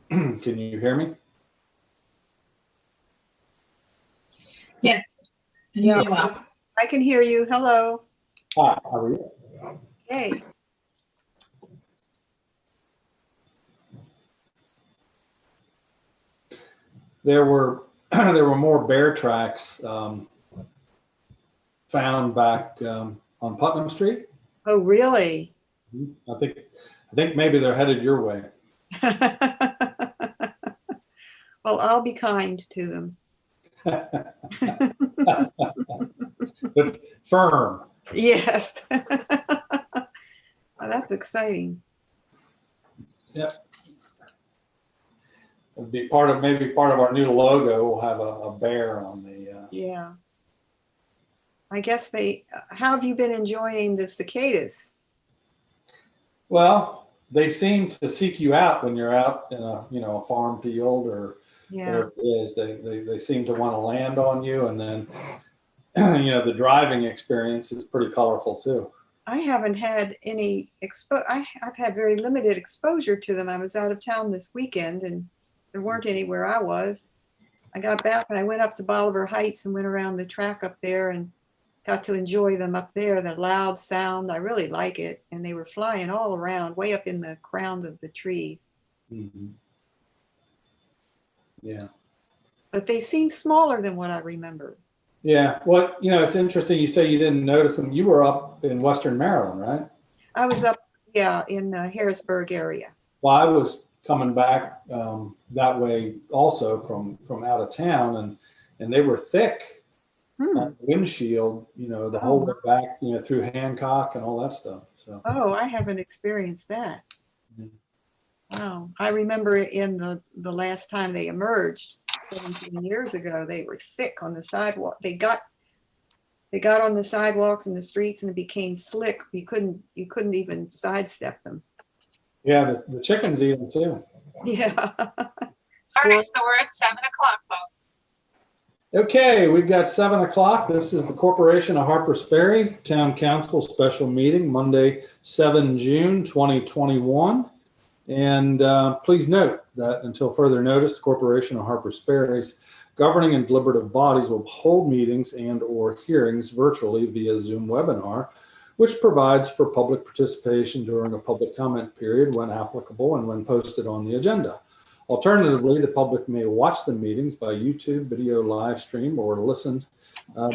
Can you hear me? Yes. Yeah. Well, I can hear you. Hello. Hi, how are you? Hey. There were there were more bear tracks found back on Putnam Street. Oh, really? I think maybe they're headed your way. Well, I'll be kind to them. But firm. Yes. Oh, that's exciting. Yep. It'll be maybe part of our new logo. We'll have a bear on the. Yeah. I guess how have you been enjoying the cicadas? Well, they seem to seek you out when you're out in a farm field or Yeah. whatever it is. They seem to want to land on you, and then the driving experience is pretty colorful too. I haven't had any I've had very limited exposure to them. I was out of town this weekend and there weren't any where I was. I got back and I went up to Bolivar Heights and went around the track up there and got to enjoy them up there. The loud sound, I really like it. And they were flying all around, way up in the crowns of the trees. Mm-hmm. Yeah. But they seem smaller than what I remember. Yeah. Well, it's interesting you say you didn't notice them. You were up in Western Maryland, right? I was up, in the Harrisburg area. Well, I was coming back that way also from out of town, and they were thick on the windshield, the whole way back, through Hancock and all that stuff. So. Oh, I haven't experienced that. Mm-hmm. Wow. I remember in the last time they emerged 17 years ago, they were thick on the sidewalk. They got on the sidewalks and the streets and it became slick. You couldn't even sidestep them. Yeah, the chickens eat them too. Yeah. all right, so we're at 7 o'clock, folks. Okay, we've got 7 o'clock. This is the Corporation of Harpers Ferry Town Council special meeting, Monday, 7 June 2021. And please note that until further notice, the Corporation of Harpers Ferry's governing and deliberative bodies will hold meetings and/or hearings virtually via Zoom webinar, which provides for public participation during a public comment period when applicable and when posted on the agenda. Alternatively, the public may watch the meetings by YouTube video live stream or listen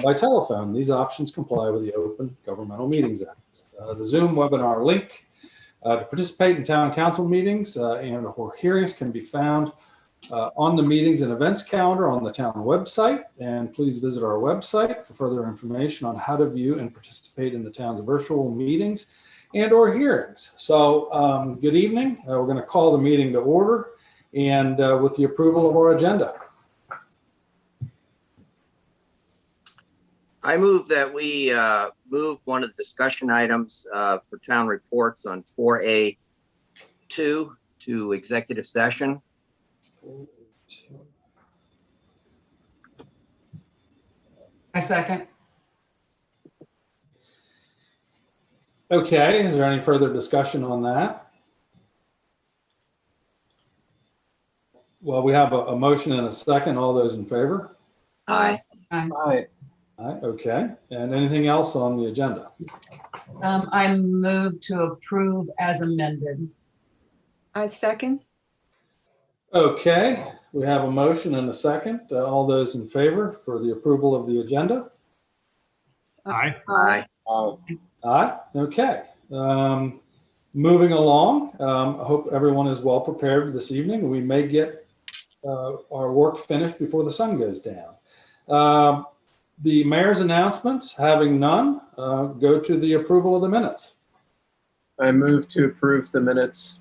by telephone. These options comply with the Open Governmental Meetings Act. The Zoom webinar link to participate in town council meetings and/or hearings can be found on the meetings and events calendar on the town website. And please visit our website for further information on how to view and participate in the town's virtual meetings and/or hearings. So good evening. We're going to call the meeting to order and with the approval of our agenda. I move that we move one of the discussion items for town reports on 4A2 to executive session. I second. Okay, is there any further discussion on that? Well, we have a motion and a second. All those in favor? Aye. Aye. Okay. And anything else on the agenda? I move to approve as amended. I second. Okay, we have a motion and a second. All those in favor for the approval of the agenda? Aye. Aye. Aye. Okay. Moving along, I hope everyone is well prepared this evening. We may get our work finished before the sun goes down. The mayor's announcements, having none, go to the approval of the minutes. I move to approve the minutes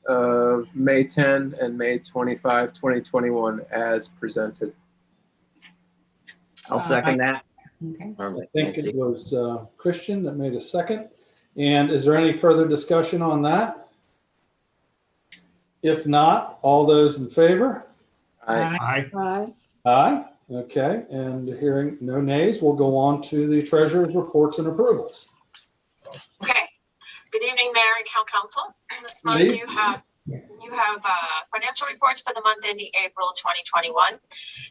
of May 10 and May 25, 2021 as presented. I'll second that. Okay. I think it was Christian that made a second. And is there any further discussion on that? If not, all those in favor? Aye. Aye. Aye. Okay, and hearing no nays, we'll go on to the treasurer's reports and approvals. Okay. Good evening, Mayor and Council. This month you have You have financial reports for the month ending April 2021.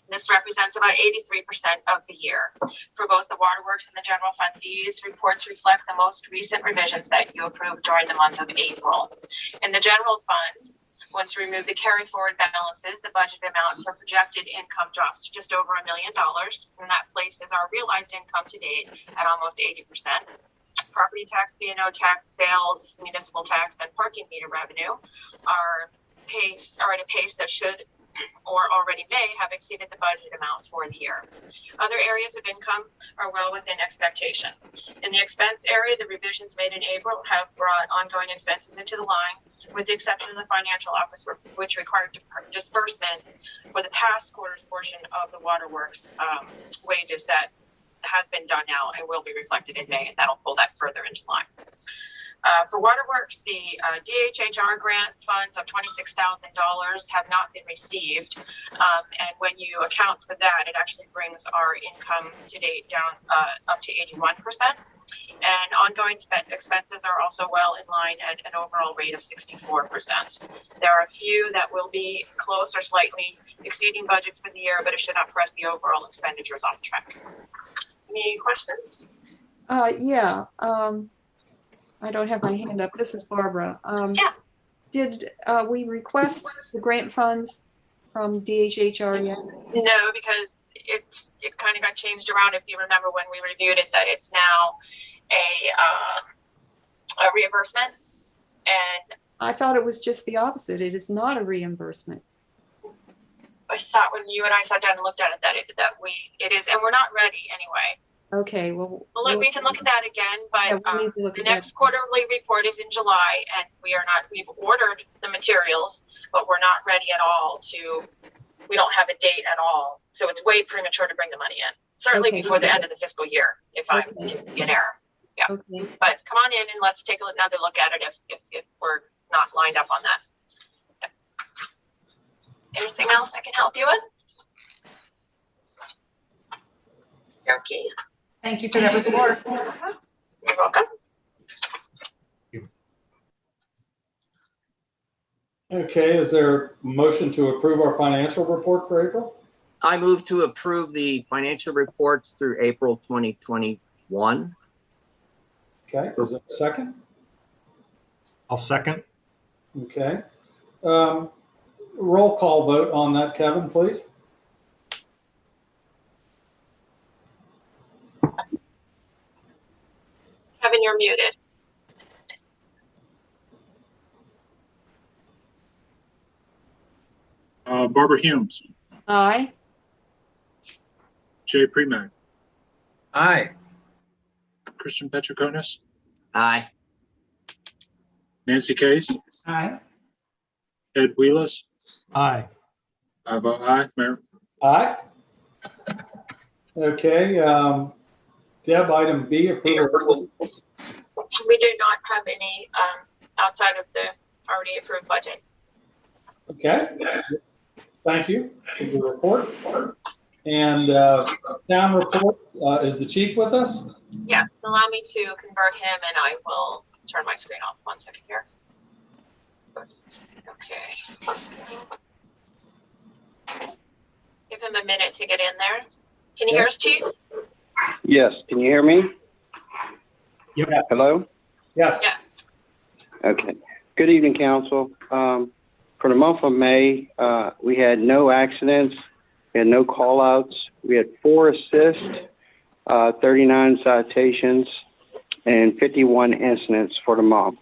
This represents about 83% of the year. For both the waterworks and the general fund, these reports reflect the most recent revisions that you approved during the month of April. In the general fund, once we remove the carry forward balances, the budget amount for projected income drops to just over $1 million, and that places our realized income to date at almost 80%. Property tax, B&O tax, sales, municipal tax, and parking meter revenue are at a pace that should or already may have exceeded the budget amount for the year. Other areas of income are well within expectation. In the expense area, the revisions made in April have brought ongoing expenses into the line, with the exception of the financial office, which required disbursement for the past quarter's portion of the waterworks wages that has been done now and will be reflected in May, and that'll pull that further into line. For waterworks, the DHHR grant funds of $26,000 have not been received, and when you account for that, it actually brings our income to date down up to 81%. And ongoing expenses are also well in line at an overall rate of 64%. There are a few that will be close or slightly exceeding budget for the year, but it should not press the overall expenditures off track. Any questions? Yeah. I don't have my hand up. This is Barbara. Yeah. Did we request the grant funds from DHHR yet? No, because it kind of got changed around. If you remember when we reviewed it, that it's now a reimbursement. And I thought it was just the opposite. It is not a reimbursement. I thought when you and I sat down and looked at it that it is, and we're not ready anyway. Okay, well, We can look at that again, yeah, but we need to look the at that. next quarterly report is in July, and we've ordered the materials, but we're not ready at all we don't have a date at all. So it's way premature to bring the money in. Certainly Okay. before the end of the fiscal year, if I'm in error. Yeah. Okay. But come on in and let's take another look at it if we're not lined up on that. Anything else I can help you with? Okay. Thank you for that report. You're welcome. Okay, is there a motion to approve our financial report for April? I move to approve the financial reports through April 2021. Okay, is there a second? I'll second. Okay. Roll call vote on that, Kevin, please. Kevin, you're muted. Barbara Humes, Aye. Jay Premack, Aye. Christian Petrokonis, Aye. Nancy Case, Aye. Ed Wheelis. Aye. I vote aye, Mayor. Aye. Okay, Deb, item B, approval. We do not have any outside of the already approved budget. Okay, thank you for the report. And town reports, is the chief with us? Yes, allow me to convert him and I will turn my screen off. 1 second here. Okay. Give him a minute to get in there. Can you hear us, Chief? Yes, can you hear me? Yep. Hello? Yes. Yes. Okay. Good evening, council. For the month of May, we had no accidents, we had no call-outs, we had 4 assists, 39 citations, and 51 incidents for the month.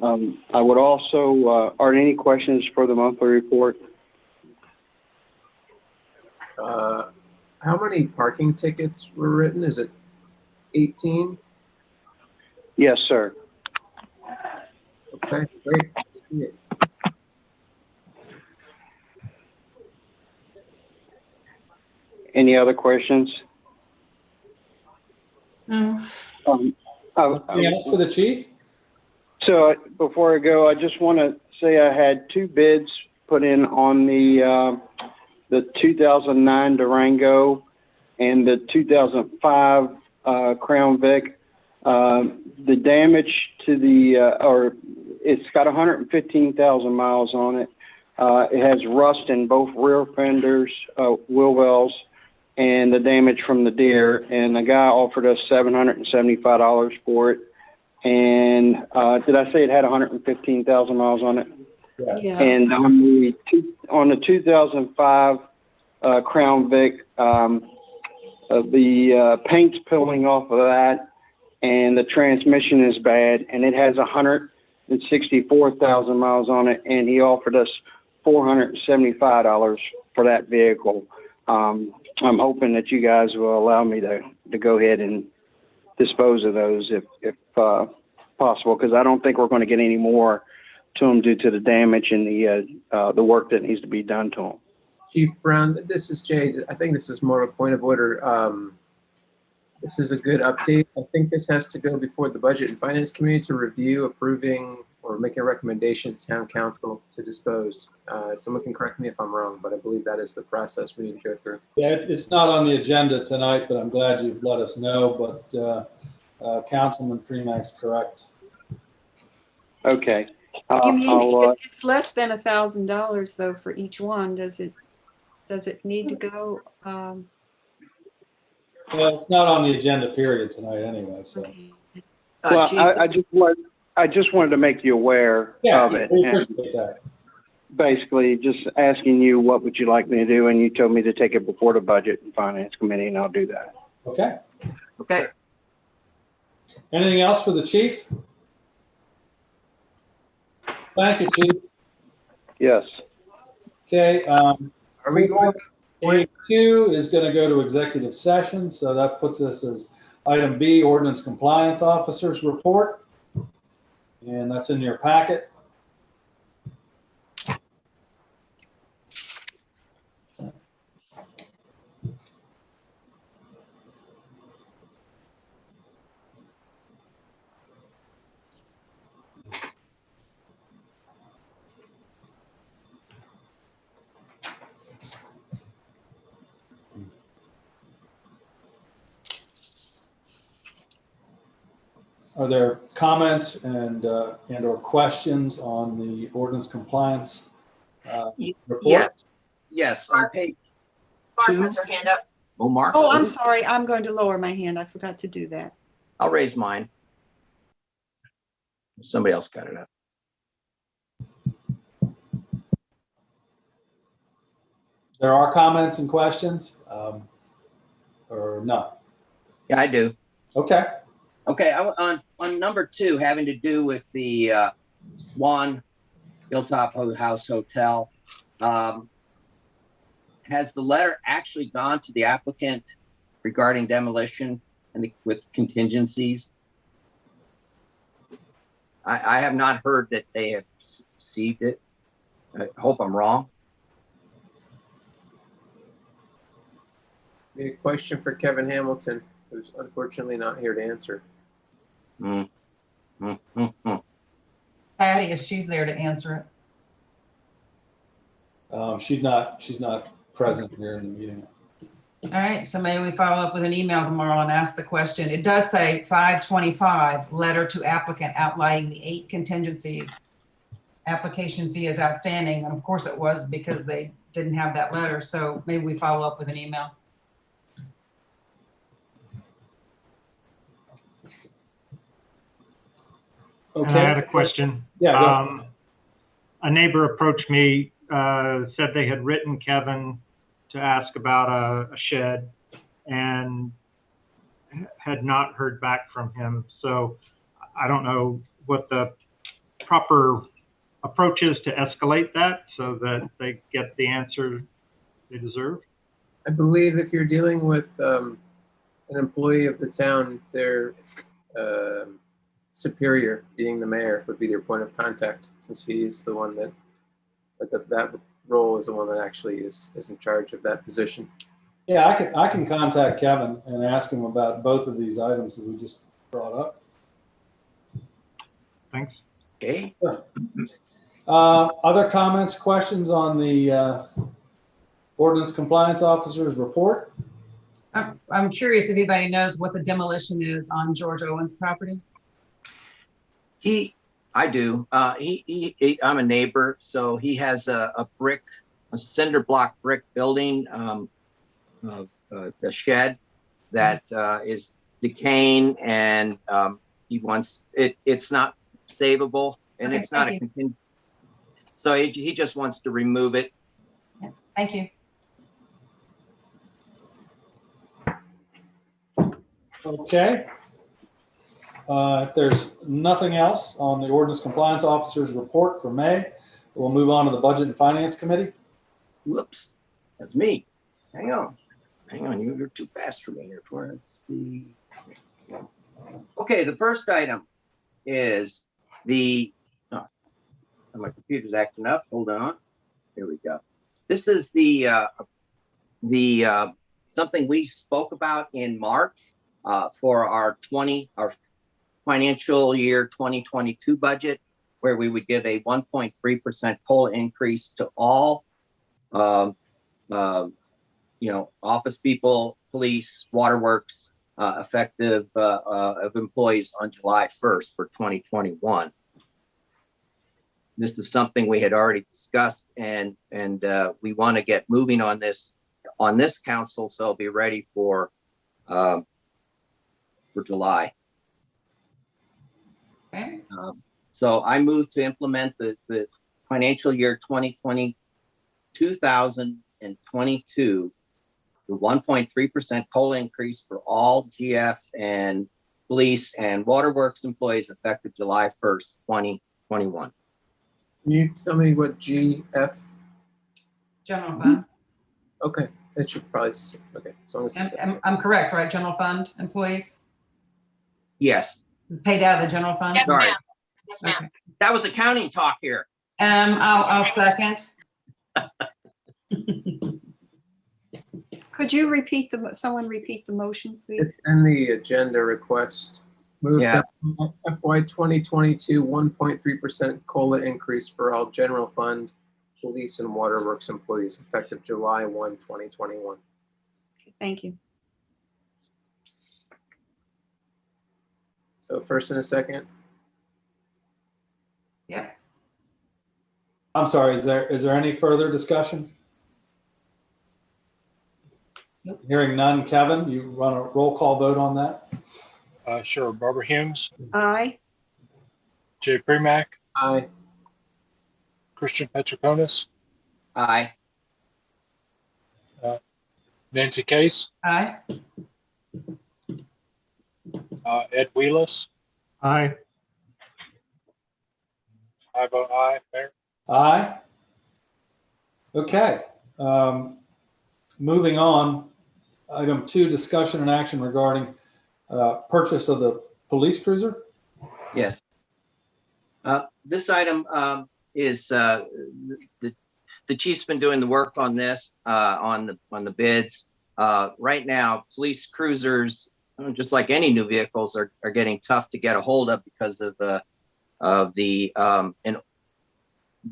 I would also, are there any questions for the monthly report? How many parking tickets were written? Is it 18? Yes, sir. Okay, great. Any other questions? No. Anything else for the chief? So before I go, I just want to say I had 2 bids put in on the 2009 Durango and the 2005 Crown Vic. The damage to the, it's got 115,000 miles on it. It has rust in both rear fenders, wheel wells, and the damage from the deer. And the guy offered us $775 for it. And did I say it had 115,000 miles on it? Yeah. And on the 2005 Crown Vic, the paint's peeling off of that, and the transmission is bad, and it has 164,000 miles on it, and he offered us $475 for that vehicle. I'm hoping that you guys will allow me to go ahead and dispose of those if possible, because I don't think we're going to get any more to them due to the damage and the work that needs to be done to them. Chief Brown, this is Jay. I think this is more of a point of order. This is a good update. I think this has to go before the Budget and Finance Committee to review, approving, or making a recommendation to Town Council to dispose. Someone can correct me if I'm wrong, but I believe that is the process we need to go through. Yeah, it's not on the agenda tonight, but I'm glad you've let us know. But Councilman Premack's correct. Okay. You mean I'll, if it's less than $1,000 though for each one? Does it need to go? Well, it's not on the agenda period tonight anyway, so. Okay. well, Chief, I just wanted to make you aware Yeah, of it. we And appreciate that. basically, just asking you what would you like me to do, and you told me to take it before the Budget and Finance Committee, and I'll do that. Okay. okay, Anything else for the chief? Thank you, Chief. Yes. Okay, Are we going? A2 is going to go to executive session, so that puts us as item B, Ordinance Compliance Officer's Report. And that's in your packet. Are there comments and or questions on the ordinance compliance report? yes, on page Barb 2. has her hand up. Oh, Mark. Oh, I'm sorry. I'm going to lower my hand. I forgot to do that. I'll raise mine. Somebody else got it up. There are comments and questions, or no? Yeah, I do. Okay. Okay, on number 2, having to do with the Swan Hilltop House Hotel, has the letter actually gone to the applicant regarding demolition and with contingencies? I have not heard that they have received it. I hope I'm wrong. A question for Kevin Hamilton, who's unfortunately not here to answer. Patty, if she's there to answer it. She's not present here in the meeting. All right, so maybe we follow up with an email tomorrow and ask the question. It does say 525, letter to applicant outlining the 8 contingencies. Application fee is outstanding, and of course it was because they didn't have that letter, so maybe we follow up with an email. Okay. I had a question. Yeah, go ahead. A neighbor approached me, said they had written Kevin to ask about a shed and had not heard back from him. So I don't know what the proper approach is to escalate that so that they get the answer they deserve. I believe if you're dealing with an employee of the town, their superior, being the mayor, would be their point of contact, since he's the one that role is the one that actually is in charge of that position. Yeah, I can contact Kevin and ask him about both of these items that we just brought up. Thanks. Okay. Other comments, questions on the ordinance compliance officer's report? I'm curious if anybody knows what the demolition is on George Owen's property. I do. I'm a neighbor, so he has a cinder block brick building, a shed that is decaying, and he wants it. It's not savable, and Okay, it's not a thank you. contingent. So he just wants to remove it. Thank you. Okay. If there's nothing else on the ordinance compliance officer's report for May, we'll move on to the budget and finance committee. Whoops, that's me. Hang on. You're too fast for me here. Let's see. Okay, the first item is my computer's acting up. Hold on. Here we go. This is the something we spoke about in March for our financial year 2022 budget, where we would give a 1.3% COLA increase to all office people, police, waterworks, effective of employees on July 1st for 2021. This is something we had already discussed, and we want to get moving on this council, so I'll be ready for July. Okay. So I move to implement the financial year 2022, the 1.3% COLA increase for all GF and police and waterworks employees effective July 1st, 2021. Can you tell me what GF? General fund. Okay, that should probably, okay, as long as it's. I'm correct, right? General fund employees Yes, paid out of the general fund? Yes, Sorry. ma'am. Yes, ma'am. Okay. that was accounting talk here. I'll second. Could you someone repeat the motion, please? It's in the agenda request. Move Yeah. to FY 2022 1.3% COLA increase for all general fund, police and waterworks employees effective July 1, 2021. Thank you. So first and a second. Yep. I'm sorry, is there any further discussion? Nope. Hearing none. Kevin, you run a roll call vote on that? Sure. Barbara Humes, Aye. Jay Premack, Aye. Christian Petroconis, Aye. Nancy Case, Aye. Ed Wheelis. Aye. I vote aye, Mayor. Aye. Okay. Moving on, item 2, discussion and action regarding purchase of the police cruiser. Yes. This item is the chief's been doing the work on this on the bids. Right now, police cruisers, just like any new vehicles, are getting tough to get a hold of because of the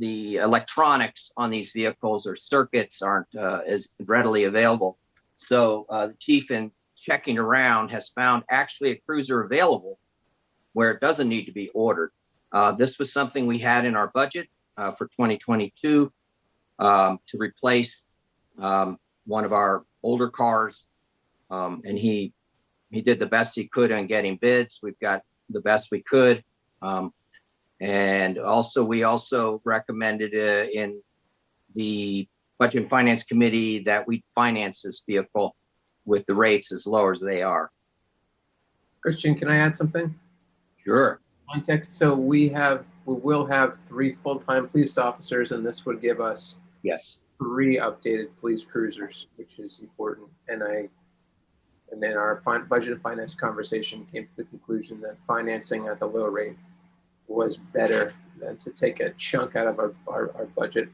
electronics on these vehicles or circuits aren't as readily available. So the chief, in checking around, has found actually a cruiser available where it doesn't need to be ordered. This was something we had in our budget for 2022 to replace one of our older cars, and he did the best he could on getting bids. We've got the best we could. And also, we also recommended in the Budget and Finance Committee that we finance this vehicle with the rates as low as they are. Christian, can I add something? Sure. Context. So we will have 3 full-time police officers, and this would give us Yes. 3 updated police cruisers, which is important. And then our budget and finance conversation came to the conclusion that financing at the low rate was better than to take a chunk out of our budget.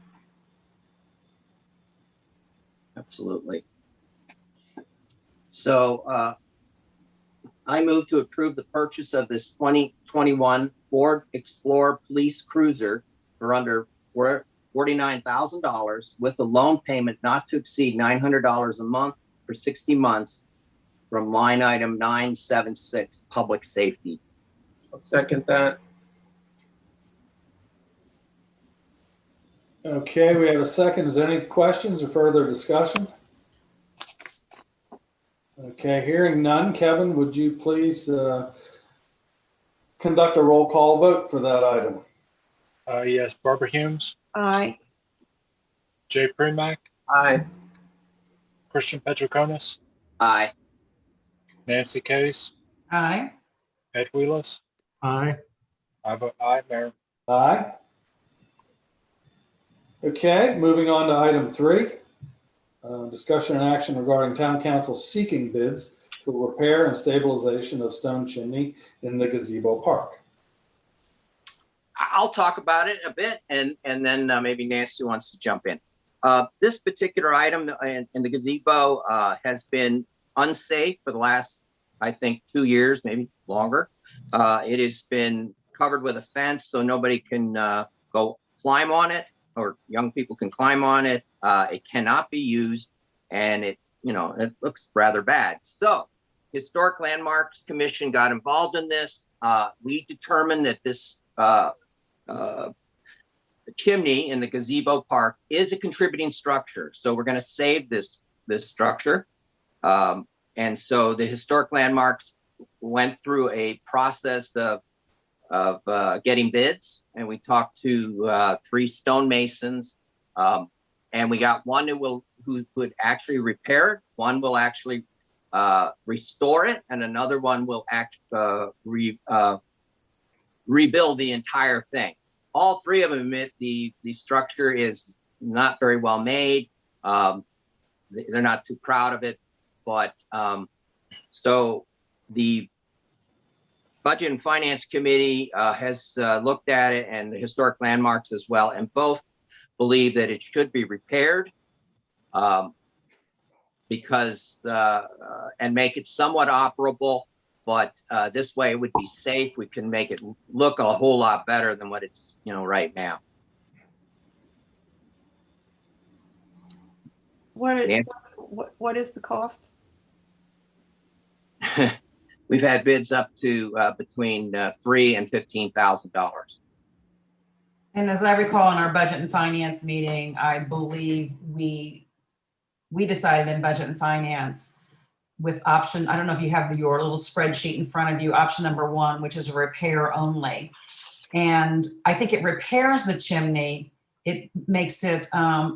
Absolutely. So I move to approve the purchase of this 2021 Ford Explorer Police Cruiser for under $49,000 with a loan payment not to exceed $900 a month for 60 months from line item 976, Public Safety. I'll second that. Okay, we have a second. Is there any questions or further discussion? Okay, hearing none. Kevin, would you please conduct a roll call vote for that item? Yes, Barbara Humes, Aye. Jay Premack, Aye. Christian Petroconis, Aye. Nancy Case, Aye. Ed Wheelis. Aye. I vote aye, Mayor. Aye. Okay, moving on to item 3. Discussion and action regarding town council seeking bids for repair and stabilization of stone chimney in the gazebo park. I'll talk about it a bit, and then maybe Nancy wants to jump in. This particular item in the gazebo has been unsafe for the last, I think, 2 years, maybe longer. It has been covered with a fence so nobody can go climb on it, or young people can climb on it. It cannot be used, and it looks rather bad. So Historic Landmarks Commission got involved in this. We determined that this chimney in the gazebo park is a contributing structure. So we're going to save this structure. And so the Historic Landmarks went through a process of getting bids, and we talked to 3 stonemasons, and we got one who would actually repair it, one will actually restore it, and another one will rebuild the entire thing. All 3 of them admit the structure is not very well made. They're not too proud of it, but so the Budget and Finance Committee has looked at it, and the Historic Landmarks as well, and both believe that it should be repaired because and make it somewhat operable. But this way it would be safe. We can make it look a whole lot better than what it's right now. What is the cost? We've had bids up to between $3,000 and $15,000. And as I recall in our budget and finance meeting, I believe we decided in budget and finance with option, I don't know if you have your little spreadsheet in front of you, option number 1, which is a repair only. And I think it repairs the chimney. It makes it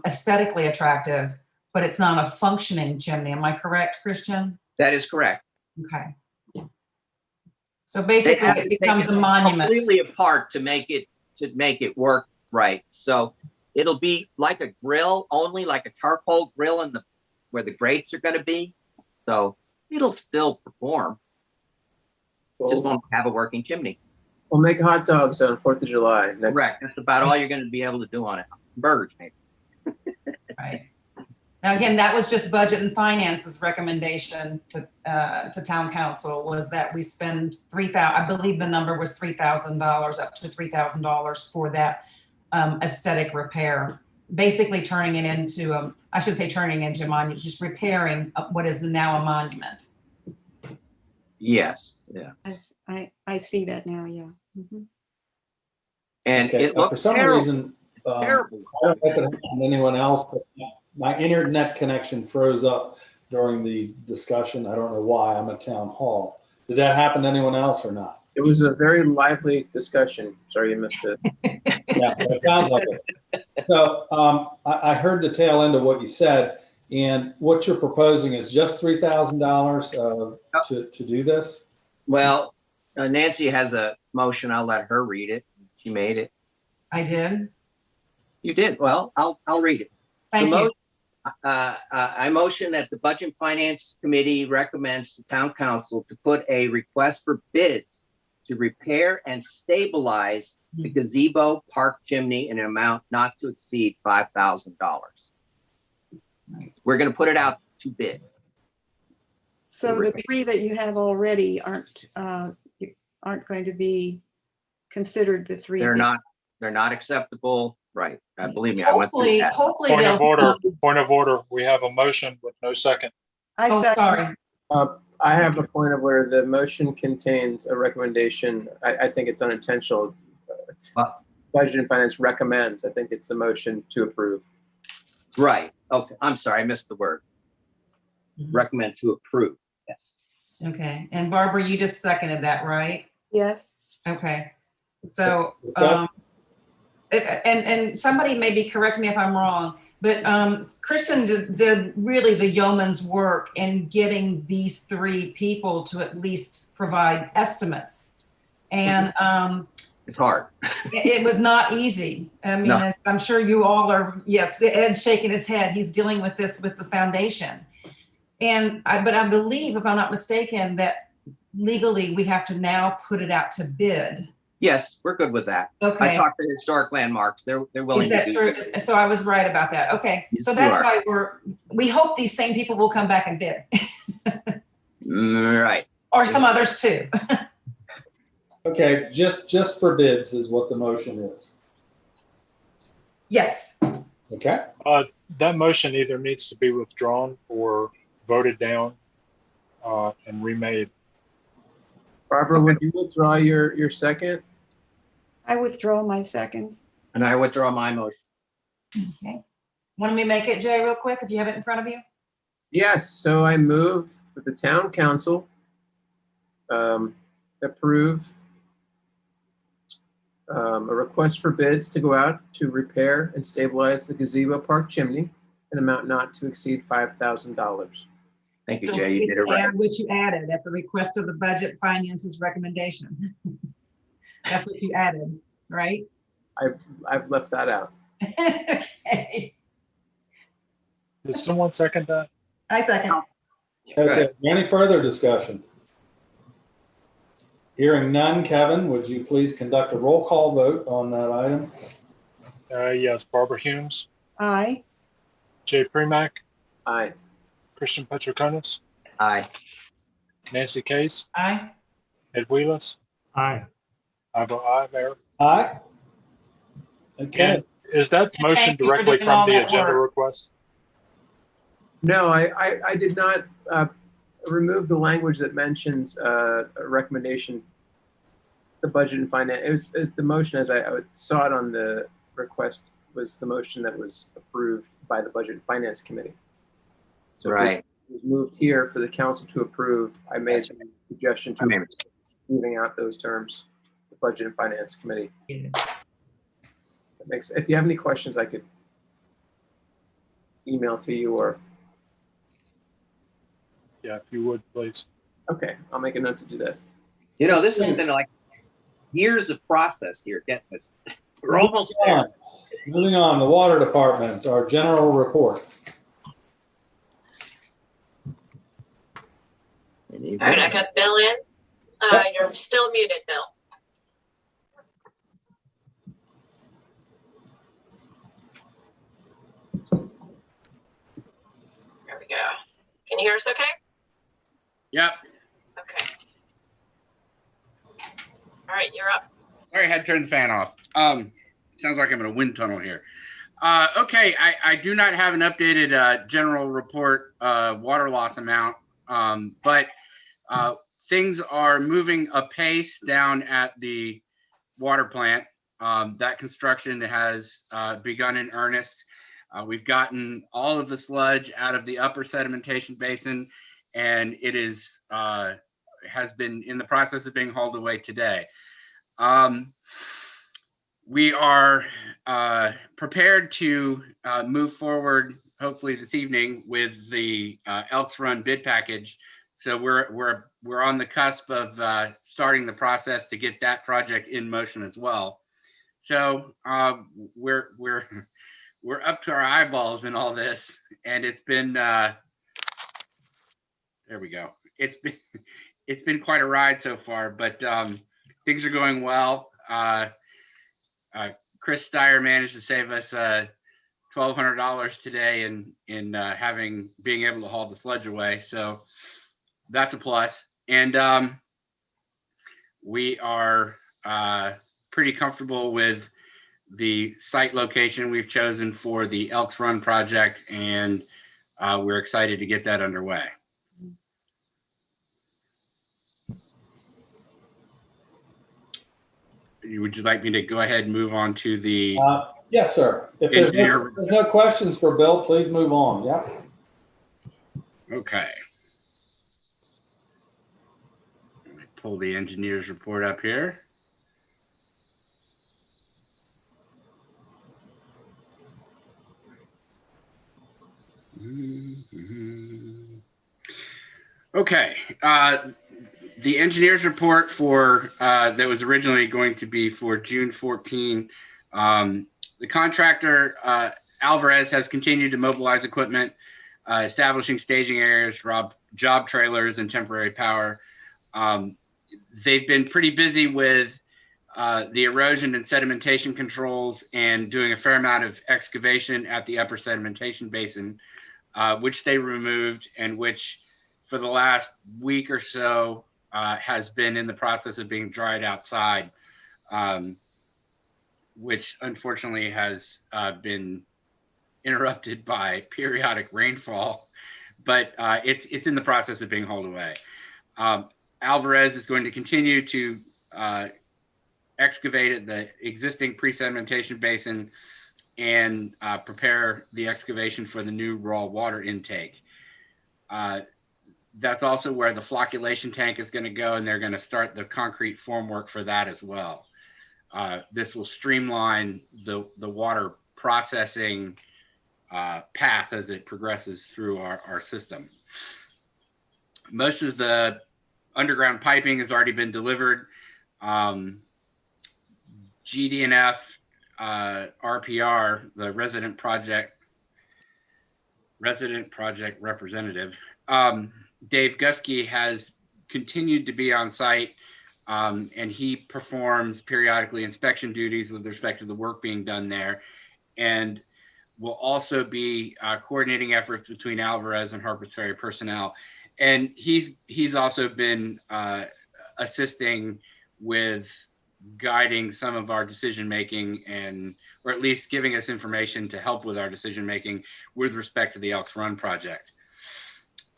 aesthetically attractive, but it's not a functioning chimney. Am I correct, Christian? That is correct. Okay. So basically it becomes a monument. Completely apart to make it work right. So it'll be like a grill, only like a charcoal grill in where the grates are going to be. So it'll still perform. Just won't have a working chimney. We'll make hot dogs on 4th of July. Correct. That's about all you're going to be able to do on it. Burgers, maybe. Right. Now, again, that was just Budget and Finance's recommendation to Town Council, was that we spend I believe the number was $3,000, up to $3,000 for that aesthetic repair. Basically turning it into, I should say turning into a monument, just repairing what is now a monument. Yes. Yeah. I see that now, yeah. Mhm. And Okay, it looks for some terrible. reason, It's terrible. I don't know if it happened to anyone else, but my internet connection froze up during the discussion. I don't know why. I'm at town hall. Did that happen to anyone else or not? It was a very lively discussion. Sorry you missed it. Yeah, it sounds like it. So I heard the tail end of what you said, and what you're proposing is just $3,000 to do this? Well, Nancy has a motion. I'll let her read it. She made it. I did. You did. Well, I'll read it. Thank you. I motion that the Budget and Finance Committee recommends to Town Council to put a request for bids to repair and stabilize the gazebo park chimney in an amount not to exceed $5,000. We're going to put it out to bid. So the 3 that you have already aren't going to be considered the 3. They're not acceptable. Right. Believe me, I went through Hopefully, that. hopefully Point they'll. of order. Point of order. We have a motion with no second. I Oh, second. sorry. I have a point of where the motion contains a recommendation. I think it's unintentional. Budget and Finance recommends. I think it's a motion to approve. Right. Okay. I'm sorry. I missed the word. Recommend to approve. Yes. Okay, and Barbara, you just seconded that, right? Yes, Okay, so, Okay. and somebody maybe correct me if I'm wrong, but Christian did really the yeoman's work in getting these three people to at least provide estimates. And It's hard. it was not easy. I mean, No. I'm sure you all are, yes, Ed's shaking his head. He's dealing with this with the foundation. But I believe, if I'm not mistaken, that legally we have to now put it out to bid. Yes, we're good with that. I Okay, talked to Historic Landmarks. They're willing is to that do true? that. So I was right about that. Okay, Yes, so you that's are. why we hope these same people will come back and bid, Right. or some others too. Okay, just for bids is what the motion is. Yes, Okay? That motion either needs to be withdrawn or voted down and remade. Barbara, would you withdraw your second? I withdraw my second. And I withdraw my motion. okay. Want me to make it, Jay, real quick, if you have it in front of you? Yes, so I move that the town council approve a request for bids to go out to repair and stabilize the gazebo park chimney, an amount not to exceed $5,000. Thank you, So Jay. You it's did it right. add what you added at the request of the Budget Finances recommendation. That's what you added, right? I've left that out. Okay, Did someone second that? I second. Okay, any further discussion? Hearing none, Kevin, would you please conduct a roll call vote on that item? Yes, Barbara Humes, Aye. Jay Premack, Aye. Christian Petroconis, Aye. Nancy Case, Aye. Ed Wheelis. Aye. I vote aye, Mayor. Aye? Okay, And is that motion Thank you for directly doing all from the that agenda work. request? No, I did not remove the language that mentions a recommendation, the Budget and Finance. It was the motion as I saw it on the request was the motion that was approved by the Budget and Finance Committee. So if Right. it was moved here for the council to approve. I made a suggestion I to mean, leaving out those terms, the Budget and Finance Committee. If you have any questions, I could email to you or, Yeah, if you would, please. okay, I'll make a note to do that. this has been like years of process here. Getting this. We're almost there. moving on, the Water Department, our general report. All right, I got Bill in. You're still muted, Bill. There we go. Can you hear us okay? Yep. Okay. All right, you're up. Sorry, I had to turn the fan off. Sounds like I'm in a wind tunnel here. Okay, I do not have an updated general report water loss amount, but things are moving apace down at the water plant. That construction has begun in earnest. We've gotten all of the sludge out of the upper sedimentation basin, and it is has been in the process of being hauled away today. We are prepared to move forward, hopefully this evening, with the Elks Run bid package. So we're on the cusp of starting the process to get that project in motion as well. So we're up to our eyeballs in all this, and it's been there we go. It's been quite a ride so far, but things are going well. Chris Steyer managed to save us $1,200 today in being able to haul the sludge away, so that's a plus. And we are pretty comfortable with the site location we've chosen for the Elks Run project, and we're excited to get that underway. would you like me to go ahead and move on to the, Yes, sir. If there's Engineer. no questions for Bill, please move on. Yep. okay. Let me pull the engineer's report up here. Okay, the engineer's report for that was originally going to be for June 14. The contractor Alvarez has continued to mobilize equipment, establishing staging areas, job trailers, and temporary power. They've been pretty busy with the erosion and sedimentation controls and doing a fair amount of excavation at the upper sedimentation basin, which they removed and which for the last week or so has been in the process of being dried outside, which unfortunately has been interrupted by periodic rainfall, but it's in the process of being hauled away. Alvarez is going to continue to excavate at the existing pre-sedimentation basin and prepare the excavation for the new raw water intake. That's also where the flocculation tank is going to go, and they're going to start the concrete formwork for that as well. This will streamline the water processing path as it progresses through our system. Most of the underground piping has already been delivered. GD&F RPR, the resident project representative, Dave Gusky, has continued to be on site, and he performs periodically inspection duties with respect to the work being done there, and will also be coordinating efforts between Alvarez and Harpers Ferry personnel. And he's also been assisting with guiding some of our decision making, and or at least giving us information to help with our decision making with respect to the Elks Run project.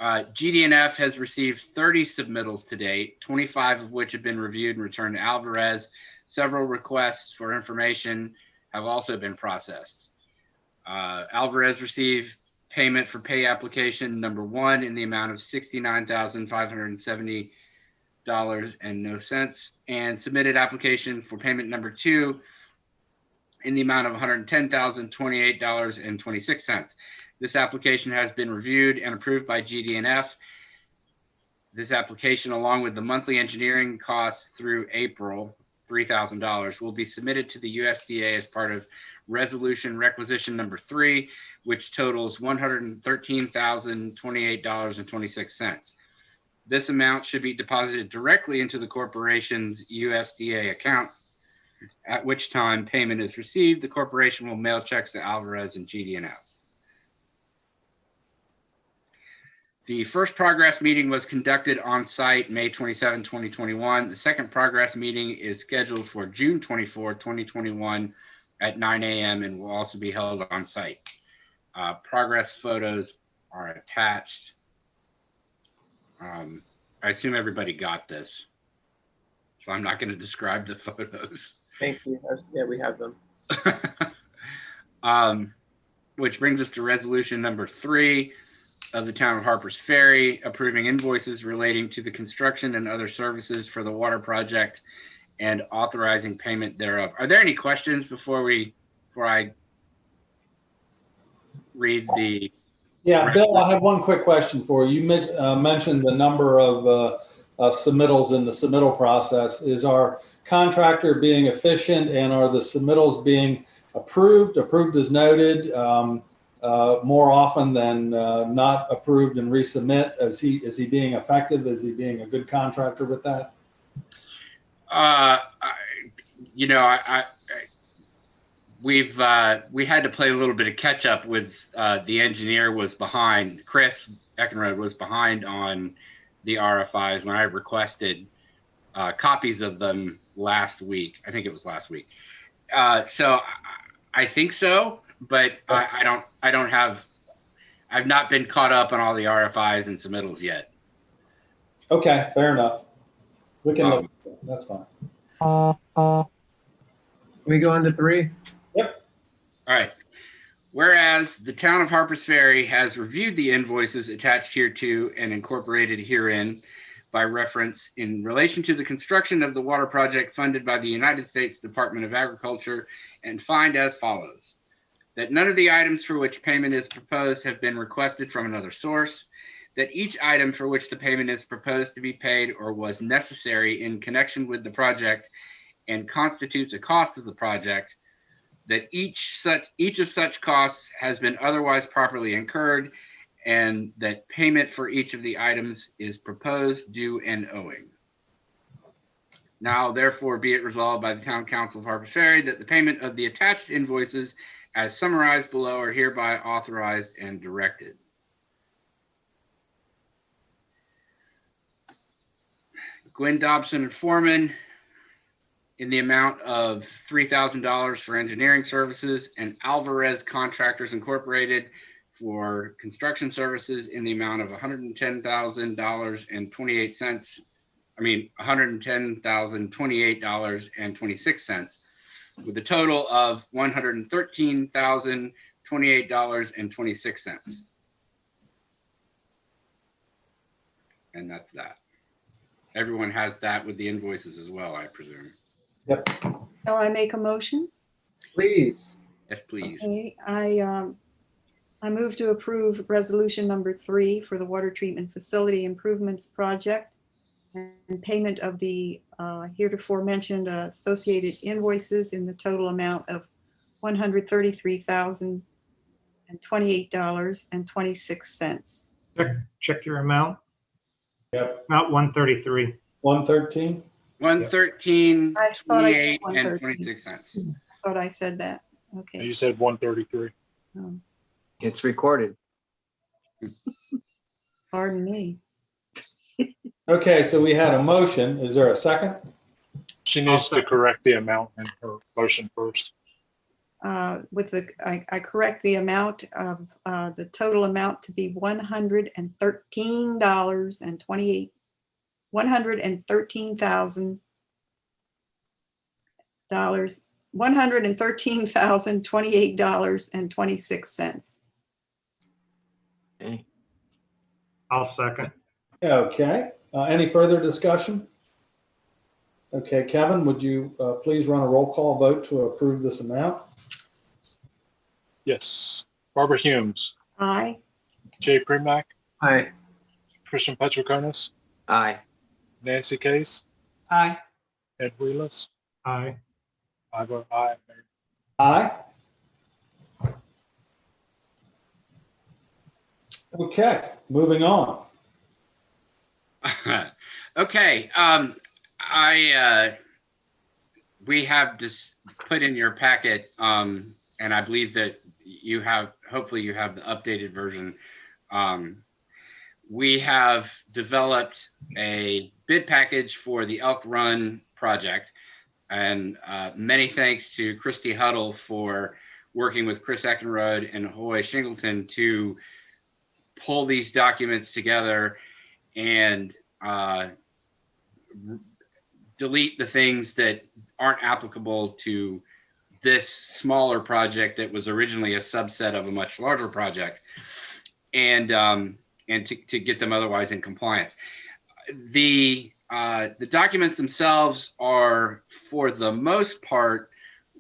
GD&F has received 30 submittals to date, 25 of which have been reviewed and returned to Alvarez. Several requests for information have also been processed. Alvarez received payment for pay application number 1 in the amount of $69,570.00 and submitted application for payment number 2 in the amount of $110,028.26. This application has been reviewed and approved by GD&F. This application, along with the monthly engineering costs through April, $3,000, will be submitted to the USDA as part of resolution requisition number 3, which totals $113,028.26. This amount should be deposited directly into the corporation's USDA account, at which time payment is received. The corporation will mail checks to Alvarez and GD&F. The first progress meeting was conducted on site May 27, 2021. The second progress meeting is scheduled for June 24, 2021 at 9 a.m. and will also be held on site. Progress photos are attached. I assume everybody got this, so I'm not going to describe the photos. Thank you. Yeah, we have them. Which brings us to resolution number 3 of the town of Harpers Ferry, approving invoices relating to the construction and other services for the water project and authorizing payment thereof. Are there any questions before I read the? Yeah, Bill, I have one quick question for you. You mentioned the number of submittals in the submittal process. Is our contractor being efficient, and are the submittals being approved as noted, more often than not approved and resubmit? Is he being effective? Is he being a good contractor with that? We had to play a little bit of catch up with the engineer was behind. Chris Eckenrode was behind on the RFIs when I requested copies of them last week. I think it was last week. So I think so, but I've not been caught up on all the RFIs and submittals yet. Okay, fair enough. We can look. That's fine. we go on to 3? All right. Whereas the town of Harpers Ferry has reviewed the invoices attached hereto and incorporated herein by reference in relation to the construction of the water project funded by the United States Department of Agriculture, and find as follows: that none of the items for which payment is proposed have been requested from another source, that each item for which the payment is proposed to be paid or was necessary in connection with the project and constitutes a cost of the project, that each of such costs has been otherwise properly incurred, and that payment for each of the items is proposed, due, and owing. Now, therefore, be it resolved by the Town Council of Harpers Ferry that the payment of the attached invoices as summarized below are hereby authorized and directed. Gwen Dobson and Foreman in the amount of $3,000 for engineering services, and Alvarez Contractors Incorporated for construction services in the amount of $110,000.28. $110,028.26, with a total of $113,028.26. And that's that. Everyone has that with the invoices as well, I presume. Yep. Shall I make a motion? Please. Yes, please. Okay, I move to approve resolution number 3 for the water treatment facility improvements project and payment of the heretofore mentioned associated invoices in the total amount of $133,028.26. Check your amount. Yep. About 133. 113. 113, I thought I said 28, and 113. 26 cents. Thought I said that. Okay. You said 133. It's recorded. Pardon me. Okay, so we had a motion. Is there a second? She needs to correct the amount in her motion first. I correct the amount of the total amount to be $113,028. $113,028.26. Okay. I'll second. Okay. Any further discussion? Okay, Kevin, would you please run a roll call vote to approve this amount? Yes. Barbara Humes, Aye. Jay Premack, Aye. Christian Petroconis, Aye. Nancy Case, Aye. Ed Wheelis. Aye. I vote aye. Aye. Okay, moving on. Okay, we have just put in your packet, and I believe that you have, hopefully you have the updated version. We have developed a bid package for the Elk Run project, and many thanks to Christy Huddle for working with Chris Eckenrode and Hoy Shingleton to pull these documents together and delete the things that aren't applicable to this smaller project that was originally a subset of a much larger project, and to get them otherwise in compliance. The documents themselves are, for the most part,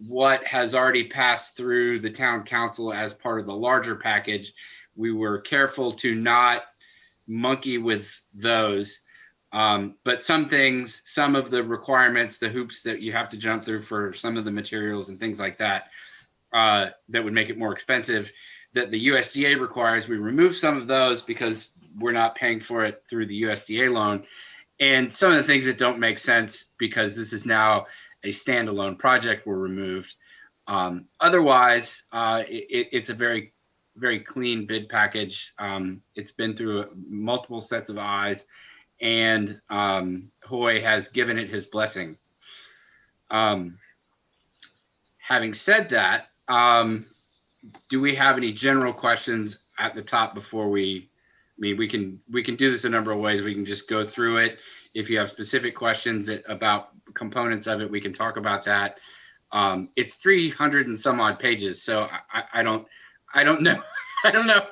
what has already passed through the town council as part of the larger package. We were careful to not monkey with those. But some things, some of the requirements, the hoops that you have to jump through for some of the materials and things like that, that would make it more expensive, that the USDA requires, we remove some of those because we're not paying for it through the USDA loan. And some of the things that don't make sense because this is now a standalone project were removed. Otherwise, it's a very, very clean bid package. It's been through multiple sets of eyes, and Hoy has given it his blessing. Having said that, do we have any general questions at the top before we we can do this a number of ways. We can just go through it. If you have specific questions about components of it, we can talk about that. It's 300 and some odd pages, so I don't know. I don't know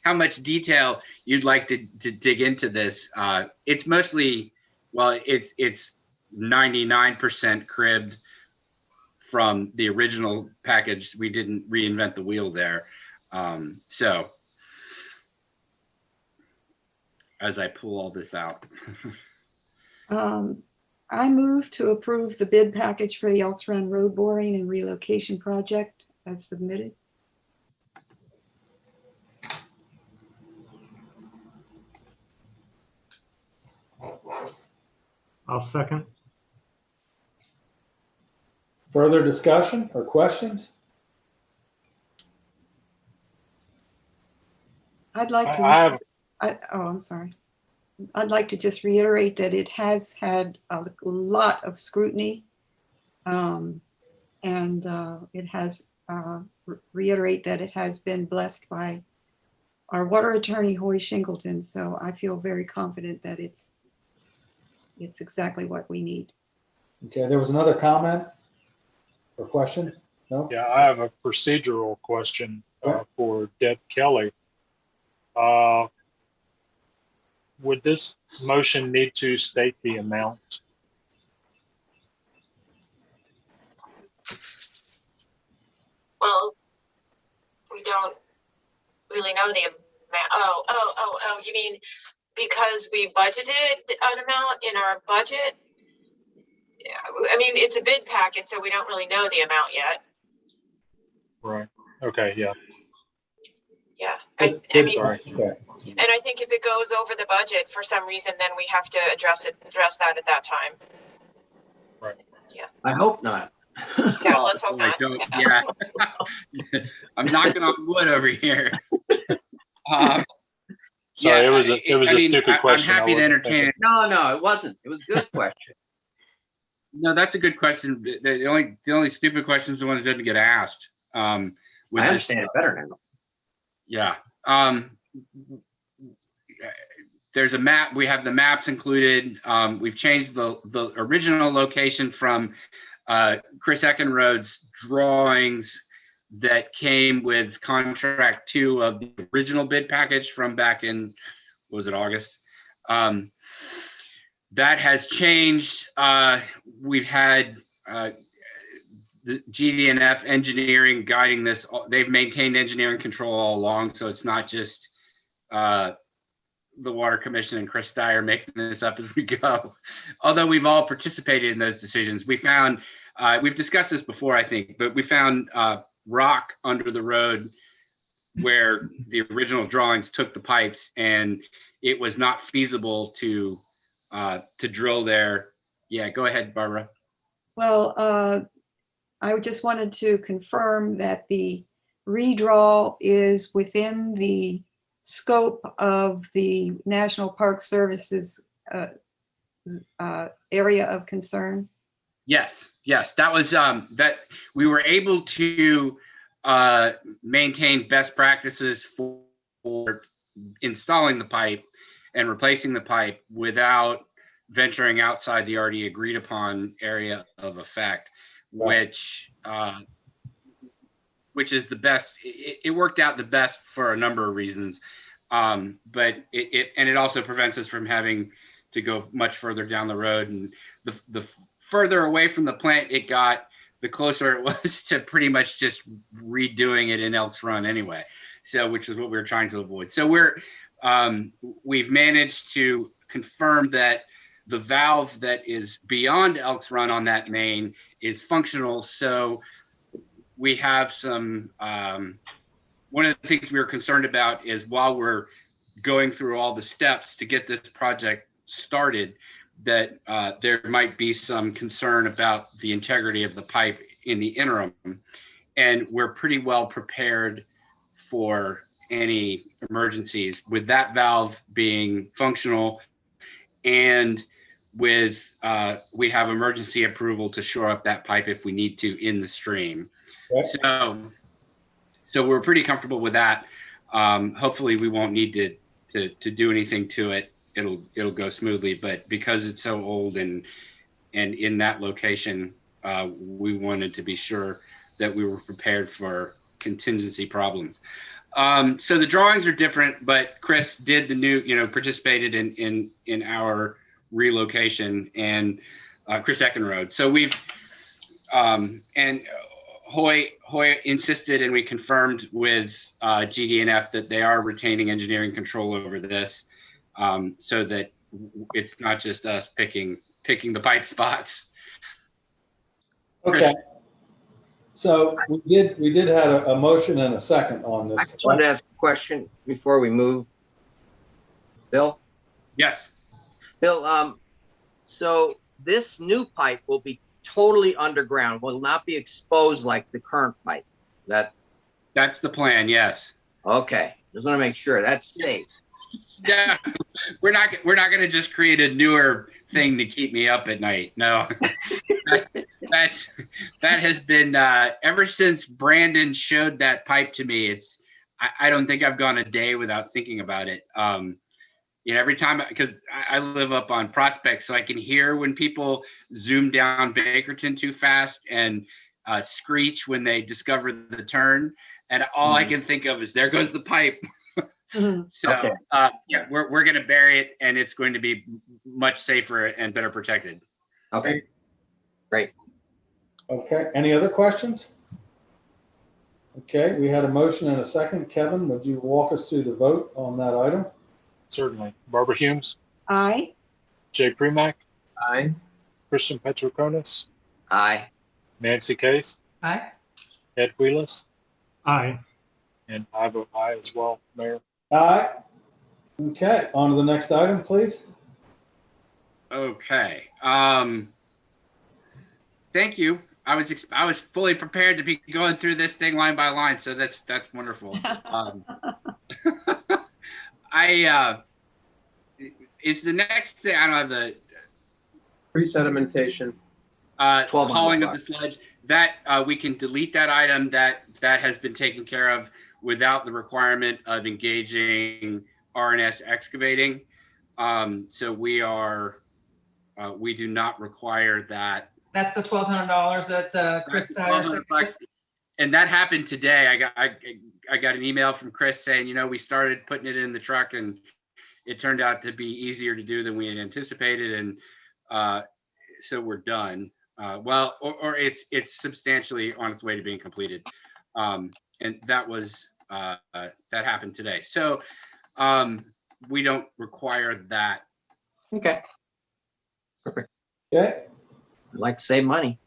how much detail you'd like to dig into this. It's mostly, well, it's 99% cribbed from the original package. We didn't reinvent the wheel there. So as I pull all this out. I move to approve the bid package for the Elks Run Road Boring and Relocation Project as submitted. I'll second. Further discussion or questions? I'd like to. I have, I'm sorry. I'd like to just reiterate that it has had a lot of scrutiny. And it has, reiterate that it has been blessed by our water attorney, Hoy Shingleton. So I feel very confident that it's exactly what we need. Okay, there was another comment or question? No? yeah, I have a procedural question for Deb Kelly. Would this motion need to state the amount? Well, we don't really know the amount. Oh, you mean because we budgeted an amount in our budget? Yeah, I mean, it's a bid packet, so we don't really know the amount yet. Right. Okay. Yeah. Yeah. Good, mean, sorry. Okay. and I think if it goes over the budget for some reason, then we have to address that at that time. Right. Yeah. I hope not. Yeah, let's hope Boy, not. don't- yeah. I'm knocking on wood over here. Sorry, Yeah, it was a stupid question. I'm happy I to wasn't entertain it. No, it wasn't. It was a good question. No, that's a good question. The only stupid question is the one that doesn't get asked. With I this- understand it better now. Yeah. There's a map. We have the maps included. We've changed the original location from Chris Eckenrode's drawings that came with contract 2 of the original bid package from back in, what was it, August? That has changed. We've had the GDNF engineering guiding this. They've maintained engineering control all along, so it's not just the Water Commission and Chris Dyer making this up as we go. Although we've all participated in those decisions. We found, we've discussed this before, I think, but we found rock under the road where the original drawings took the pipes, and it was not feasible to drill there. Yeah, go ahead, Barbara. Well, I just wanted to confirm that the redraw is within the scope of the National Park Service's area of concern. Yes, that was that we were able to maintain best practices for installing the pipe and replacing the pipe without venturing outside the already agreed upon area of effect, which is the best. It worked out the best for a number of reasons, but it also prevents us from having to go much further down the road. And the further away from the plant it got, the closer it was to pretty much just redoing it in Elks Run anyway. So, which is what we were trying to avoid. So we've managed to confirm that the valve that is beyond Elks Run on that main is functional. So we have some, one of the things we were concerned about is while we're going through all the steps to get this project started, that there might be some concern about the integrity of the pipe in the interim. And we're pretty well prepared for any emergencies with that valve being functional, and with we have emergency approval to shore up that pipe if we need to in the stream. Okay. So we're pretty comfortable with that. Hopefully we won't need to do anything to it. It'll go smoothly, but because it's so old and in that location, we wanted to be sure that we were prepared for contingency problems. So the drawings are different, but Chris did the new, participated in our relocation, and Chris Eckenrode. So we've, and Hoy insisted, and we confirmed with GD&F that they are retaining engineering control over this, so that it's not just us picking the pipe spots. Okay. So we did have a motion and a second on this. I just wanted to ask a question before we move. Bill? Yes. Bill, so this new pipe will be totally underground, will not be exposed like the current pipe. That's the plan, yes. Okay, just want to make sure that's safe. Yeah, we're not going to just create a newer thing to keep me up at night. No, that has been ever since Brandon showed that pipe to me. I don't think I've gone a day without thinking about it. Every time, because I live up on Prospect, so I can hear when people zoom down Bakerton too fast and screech when they discover the turn, and all I can think of is there goes the pipe. So Okay. yeah, we're going to bury it, and it's going to be much safer and better protected. Okay, great. Okay, any other questions? Okay, we had a motion and a second. Kevin, would you walk us through the vote on that item? Certainly. Barbara Humes, Aye. Jay Premack, Aye. Christian Petroconis, Aye. Nancy Case, Aye. Ed Wheelis, Aye. and I vote aye as well, Mayor. Aye. Okay, on to the next item, please. Okay. Thank you. I was fully prepared to be going through this thing line by line, so that's wonderful. Is the next thing, I don't have the Pre-sedimentation. hauling of the sludge, that we can delete that item. That has been taken care of without the requirement of engaging R&S excavating. So we do not require that. That's the $1,200 that Chris Steyer said. And that happened today. I got an email from Chris saying, we started putting it in the truck, and it turned out to be easier to do than we had anticipated, and so we're done. Well, or it's substantially on its way to being completed, and that was that happened today. So we don't require that. Okay. Perfect. Okay, I'd like to save money.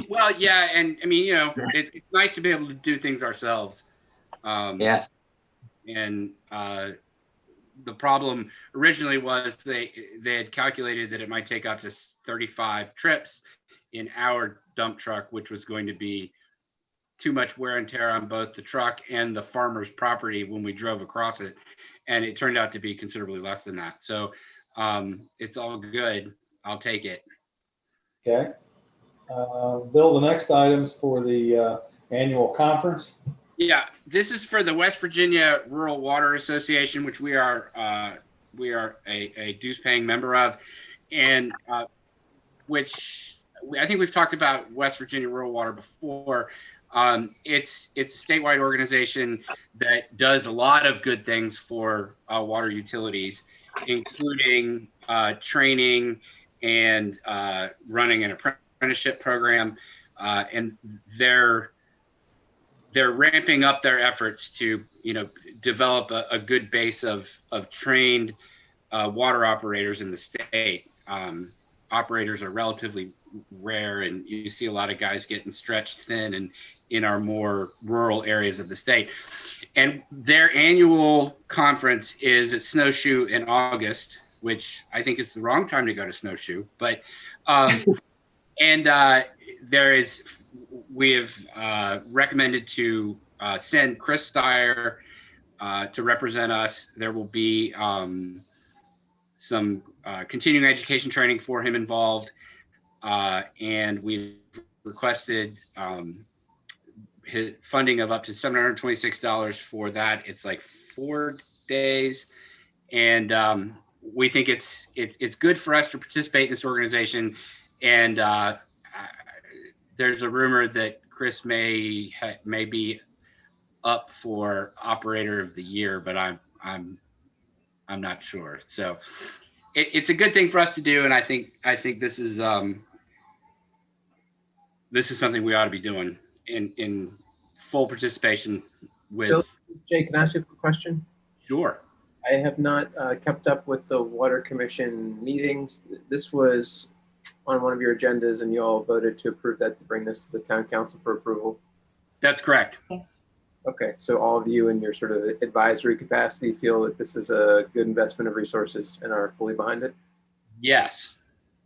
Well, yeah, and I mean, it's nice to be able to do things ourselves. Yes. And the problem originally was they had calculated that it might take up to 35 trips in our dump truck, which was going to be too much wear and tear on both the truck and the farmer's property when we drove across it. And it turned out to be considerably less than that. So it's all good. I'll take it. okay. Bill, the next item's for the annual conference. Yeah, this is for the West Virginia Rural Water Association, which we are a dues-paying member of, and which I think we've talked about West Virginia Rural Water before. It's a statewide organization that does a lot of good things for water utilities, including training and running an apprenticeship program, and they're ramping up their efforts to develop a good base of trained water operators in the state. Operators are relatively rare, and you see a lot of guys getting stretched thin and in our more rural areas of the state. And their annual conference is at Snowshoe in August, which I think is the wrong time to go to Snowshoe, but and we have recommended to send Chris Steyer to represent us. There will be some continuing education training for him involved, and we've requested his funding of up to $726 for that. It's like 4 days, and we think it's good for us to participate in this organization, and there's a rumor that Chris may be up for operator of the year, but I'm not sure. So it's a good thing for us to do, and I think this is something we ought to be doing in full participation with. Bill, Jay, can I ask you a quick question? Sure. I have not kept up with the Water Commission meetings. This was on one of your agendas, and you all voted to approve that, to bring this to the town council for approval. That's correct. Yes. Okay, so all of you in your sort of advisory capacity feel that this is a good investment of resources and are fully behind it? Yes.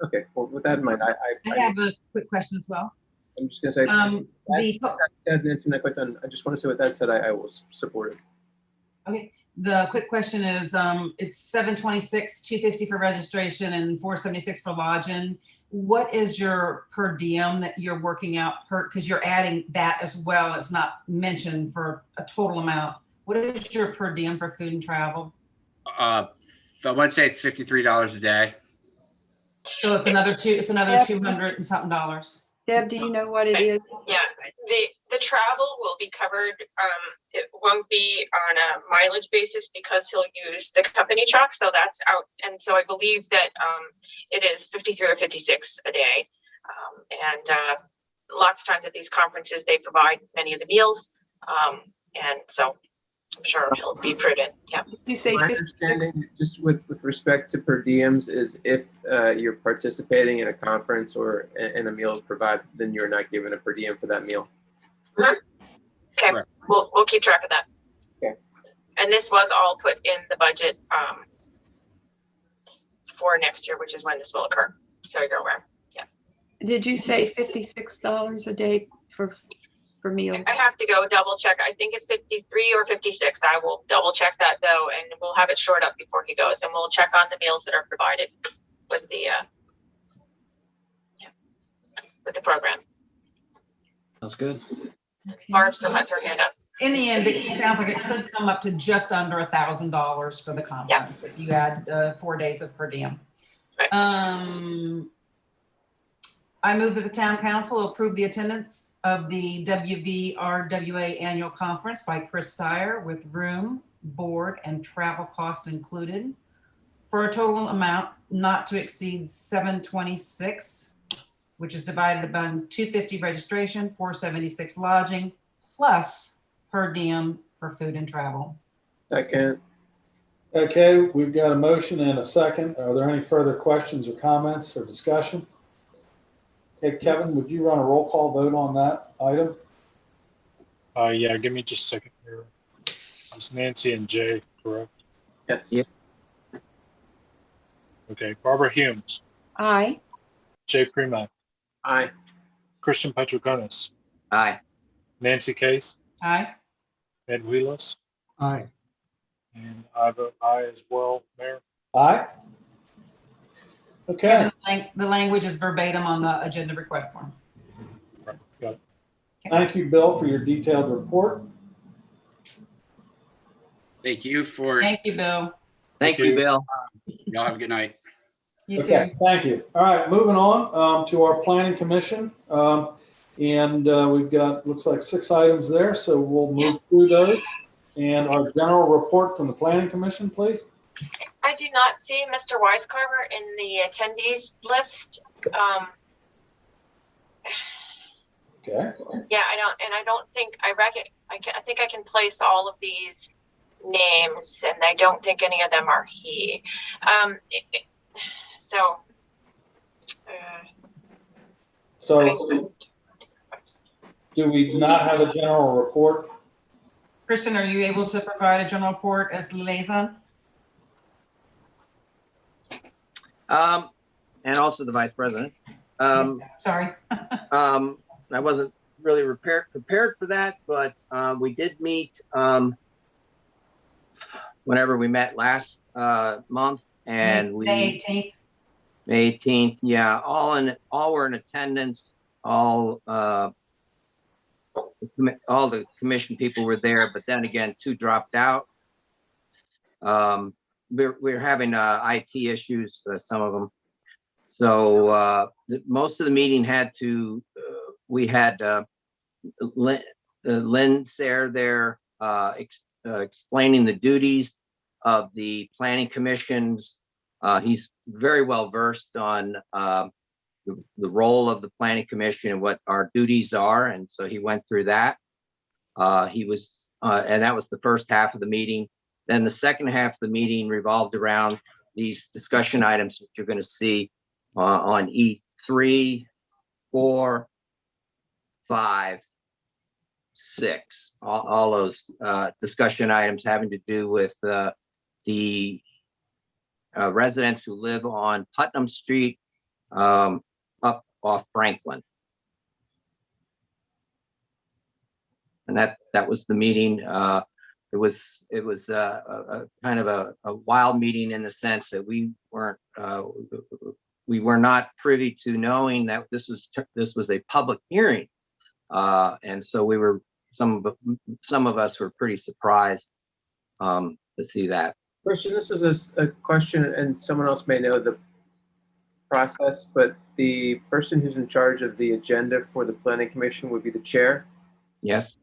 Okay, well, with that in mind, I have a quick question as well. I'm just gonna say, Nancy, not quite done. I just want to say with that said, I will support it. Okay, the quick question is, it's $726, $250 for registration and $476 for lodging. What is your per diem that you're working out because you're adding that as well? It's not mentioned for a total amount. What is your per diem for food and travel? I want to say it's $53 a day. So it's another 200 and something dollars. Deb, do you know what it is? Yeah, the travel will be covered. It won't be on a mileage basis because he'll use the company truck. So that's out. And so I believe that it is 53 or 56 a day. And lots of times at these conferences, they provide many of the meals. And so I'm sure he'll be prudent. Yeah. Did you say My 56? understanding, just with respect to per diems, is if you're participating in a conference or and a meal is provided, then you're not given a per diem for that meal. Okay, Correct. we'll keep track of that. Okay. And this was all put in the budget for next year, which is when this will occur. So you're aware. Yeah. Did you say $56 a day for meals? I have to go double check. I think it's 53 or 56. I will double check that though, and we'll have it shored up before he goes, and we'll check on the meals that are provided with the program. Sounds good. Barb still has her hand up. In the end, it sounds like it could come up to just under $1,000 for the conference if you add 4 days of per diem. Right. I move that the town council approve the attendance of the WVRWA annual conference by Chris Steyer with room, board, and travel cost included for a total amount not to exceed $726, which is divided among $250 registration, $476 lodging, plus per diem for food and travel. Second. Okay, we've got a motion and a second. Are there any further questions or comments or discussion? Hey, Kevin, would you run a roll call vote on that item? Yeah, give me just a second here. It's Nancy and Jay, correct? Yes. Yeah. Okay, Barbara Humes, Aye. Jay Premack, Aye. Christian Petroconis, Aye. Nancy Case, Aye. Ed Wheelis, Aye. and I vote aye as well, Mayor. Aye. Okay, Kevin, the language is verbatim on the agenda request form. Right, got it. thank you, Bill, for your detailed report. Thank you for, Thank you, Bill. Thank you, Bill. y'all have a good night. You Okay, too. thank you. All right, moving on to our planning commission. And we've got, looks like 6 items there, so we'll move through those. And our general report from the planning commission, please. I do not see Mr. Weiscarver in the attendees list. Okay, Yeah, I don't think I think I can place all of these names, and I don't think any of them are he. So do we not have a general report? Christian, are you able to provide a general report as liaison? And also the vice president. Sorry. I wasn't really prepared for that, but we did meet whenever we met last month, and May 18th. May 18th, yeah, all were in attendance. All the commission people were there, but then again, 2 dropped out. We're having IT issues, some of them. So most of the meeting had to we had Lynn Sayre there explaining the duties of the planning commissions. He's very well versed on the role of the planning commission and what our duties are. And so he went through that. And that was the first half of the meeting. Then the second half of the meeting revolved around these discussion items that you're going to see on E3, 4, 5, 6, all those discussion items having to do with the residents who live on Putnam Street up off Franklin. And that was the meeting. It was a kind of a wild meeting in the sense that we were not privy to knowing that this was a public hearing, and so some of us were pretty surprised to see that. Christian, this is a question, and someone else may know the process, but the person who's in charge of the agenda for the planning commission would be the chair? Yes.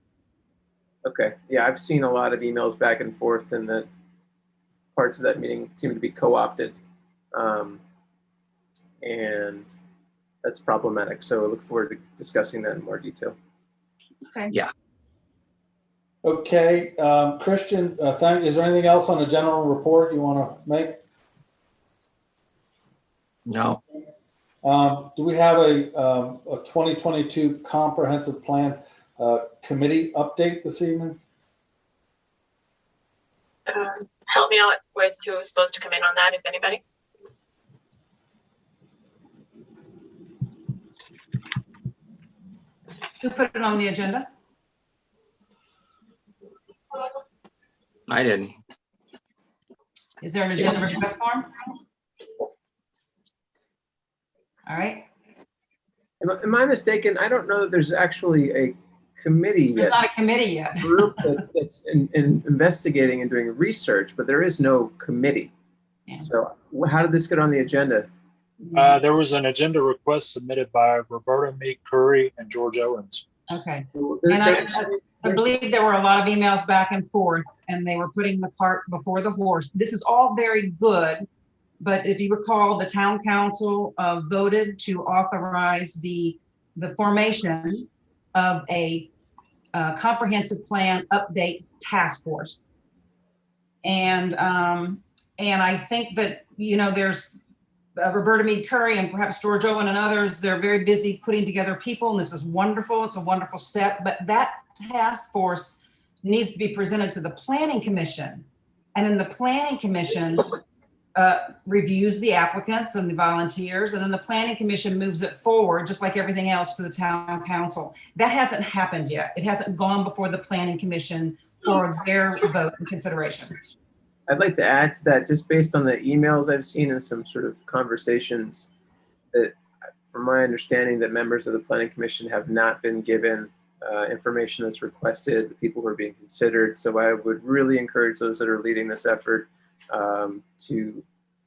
Okay. Yeah, I've seen a lot of emails back and forth, and that parts of that meeting seem to be co-opted. And that's problematic. So I look forward to discussing that in more detail. Okay. Yeah. Okay, Christian, is there anything else on the general report you want to make? No. Do we have a 2022 comprehensive plan committee update this evening? Help me out with who's supposed to come in on that, if anybody. Who put it on the agenda? I didn't. Is there an agenda request form? All right. Am I mistaken? I don't know that there's actually a committee There's yet. not a committee yet. Group that's in investigating and doing research, but there is no committee. Yeah. So how did this get on the agenda? There was an agenda request submitted by Roberta Meek Curry and George Owens. Okay. And I believe there were a lot of emails back and forth, and they were putting the cart before the horse. This is all very good, but if you recall, the town council voted to authorize the formation of a comprehensive plan update task force. And I think that, there's Roberta Mead Curry and perhaps George Owen and others, they're very busy putting together people, and this is wonderful. It's a wonderful step, but that task force needs to be presented to the Planning Commission. And then the Planning Commission reviews the applicants and the volunteers, and then the Planning Commission moves it forward, just like everything else, to the town council. That hasn't happened yet. It hasn't gone before the Planning Commission for their vote and consideration. I'd like to add to that, just based on the emails I've seen and some sort of conversations, that from my understanding that members of the Planning Commission have not been given information that's requested, the people who are being considered. So I would really encourage those that are leading this effort to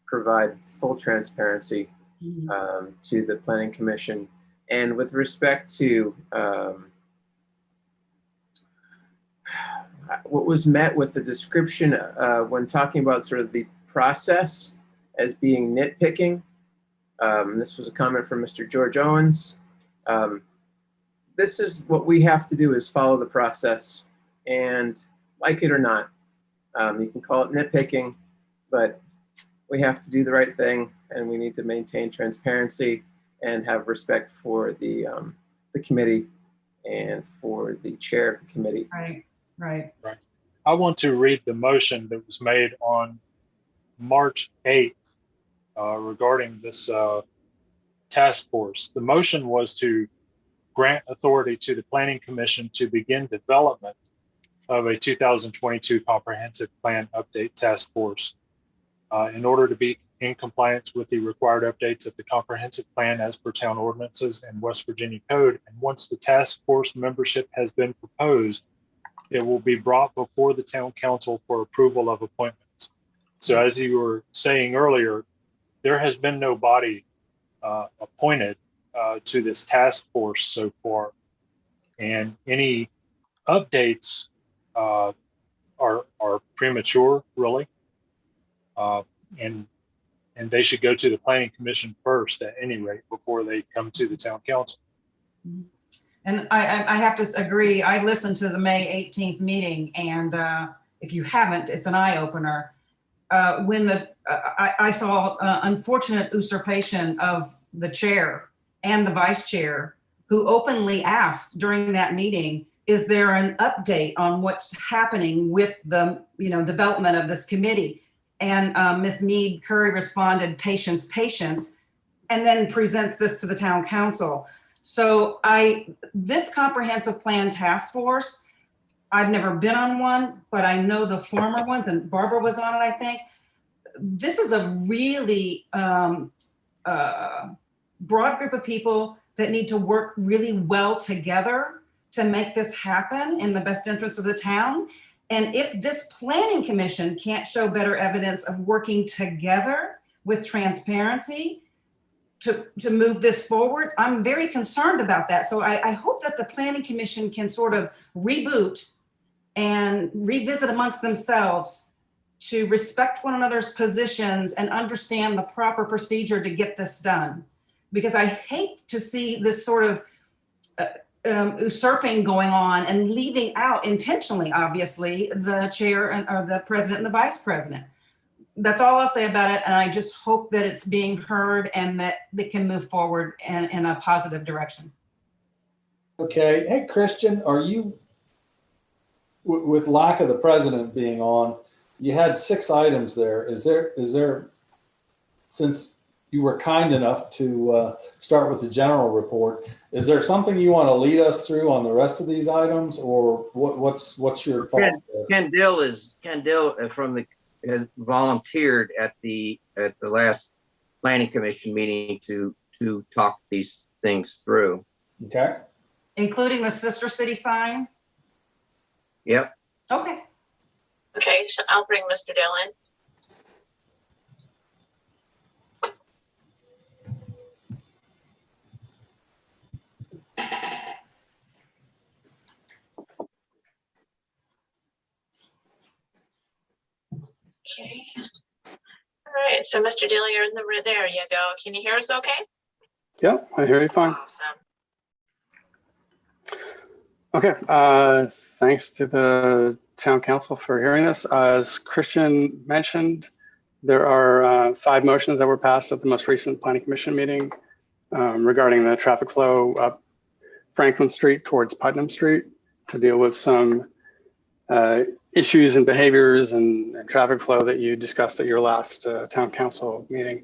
provide full transparency to the Planning Commission. And with respect to what was met with the description when talking about sort of the process as being nitpicking, this was a comment from Mr. George Owens. This is what we have to do, is follow the process, and like it or not, you can call it nitpicking, but we have to do the right thing, and we need to maintain transparency and have respect for the committee and for the chair of the committee. Right. I want to read the motion that was made on March 8th regarding this task force. The motion was to grant authority to the Planning Commission to begin development of a 2022 Comprehensive Plan Update Task Force in order to be in compliance with the required updates of the Comprehensive Plan as per town ordinances and West Virginia Code. And once the task force membership has been proposed, it will be brought before the town council for approval of appointments. So as you were saying earlier, there has been no body appointed to this task force so far, and any updates are premature, really, and they should go to the planning commission first at any rate before they come to the town council. And I have to agree. I listened to the May 18th meeting, and if you haven't, it's an eye opener. When I saw unfortunate usurpation of the chair and the vice chair, who openly asked during that meeting, is there an update on what's happening with the development of this committee? And Ms. Mead Curry responded, patience, patience, and then presents this to the town council. So this comprehensive plan task force, I've never been on one, but I know the former ones, and Barbara was on it, I think. This is a really broad group of people that need to work really well together to make this happen in the best interest of the town. And if this planning commission can't show better evidence of working together with transparency to move this forward, I'm very concerned about that. So I hope that the planning commission can sort of reboot and revisit amongst themselves to respect one another's positions and understand the proper procedure to get this done. Because I hate to see this sort of usurping going on and leaving out intentionally, obviously, the chair or the president and the vice president. That's all I'll say about it. And I just hope that it's being heard and that they can move forward in a positive direction. Okay. Hey, Christian, are you, with lack of the president being on, you had 6 items there. Is there, since you were kind enough to start with the general report, is there something you want to lead us through on the rest of these items, or what's your thought? Ken Dill has volunteered at the last planning commission meeting to talk these things through. Okay. Including the sister city sign? Yep. Okay. Okay, so I'll bring Mr. Dillon. Okay. All right, so Mr. Dillon, you're in the room. There you go. Can you hear us okay? Yeah, I hear you fine. Awesome. Okay, thanks to the town council for hearing this. As Christian mentioned, there are 5 motions that were passed at the most recent planning commission meeting regarding the traffic flow up Franklin Street towards Putnam Street to deal with some issues and behaviors and traffic flow that you discussed at your last town council meeting.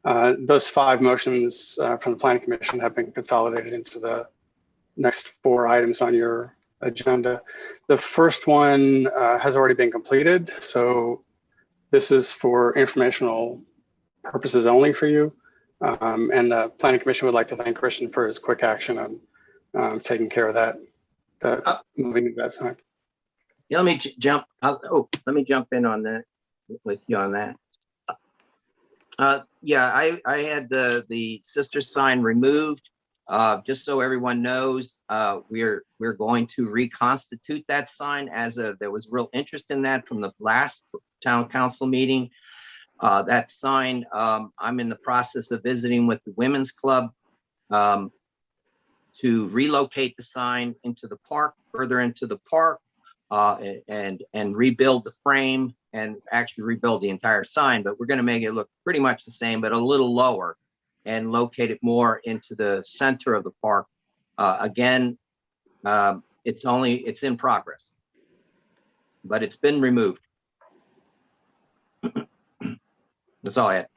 Those 5 motions from the planning commission have been consolidated into the next 4 items on your agenda. The first one has already been completed, so this is for informational purposes only for you. And the planning commission would like to thank Christian for his quick action on taking care of that, moving to that side. Yeah, let me jump. Let me jump in on that with you on that. Yeah, I had the sister sign removed. Just so everyone knows, we're going to reconstitute that sign as there was real interest in that from the last town council meeting. That sign, I'm in the process of visiting with the Women's Club to relocate the sign into the park, further into the park, and rebuild the frame and actually rebuild the entire sign. But we're going to make it look pretty much the same, but a little lower, and locate it more into the center of the park. Again, it's in progress, but it's been removed. That's all I had.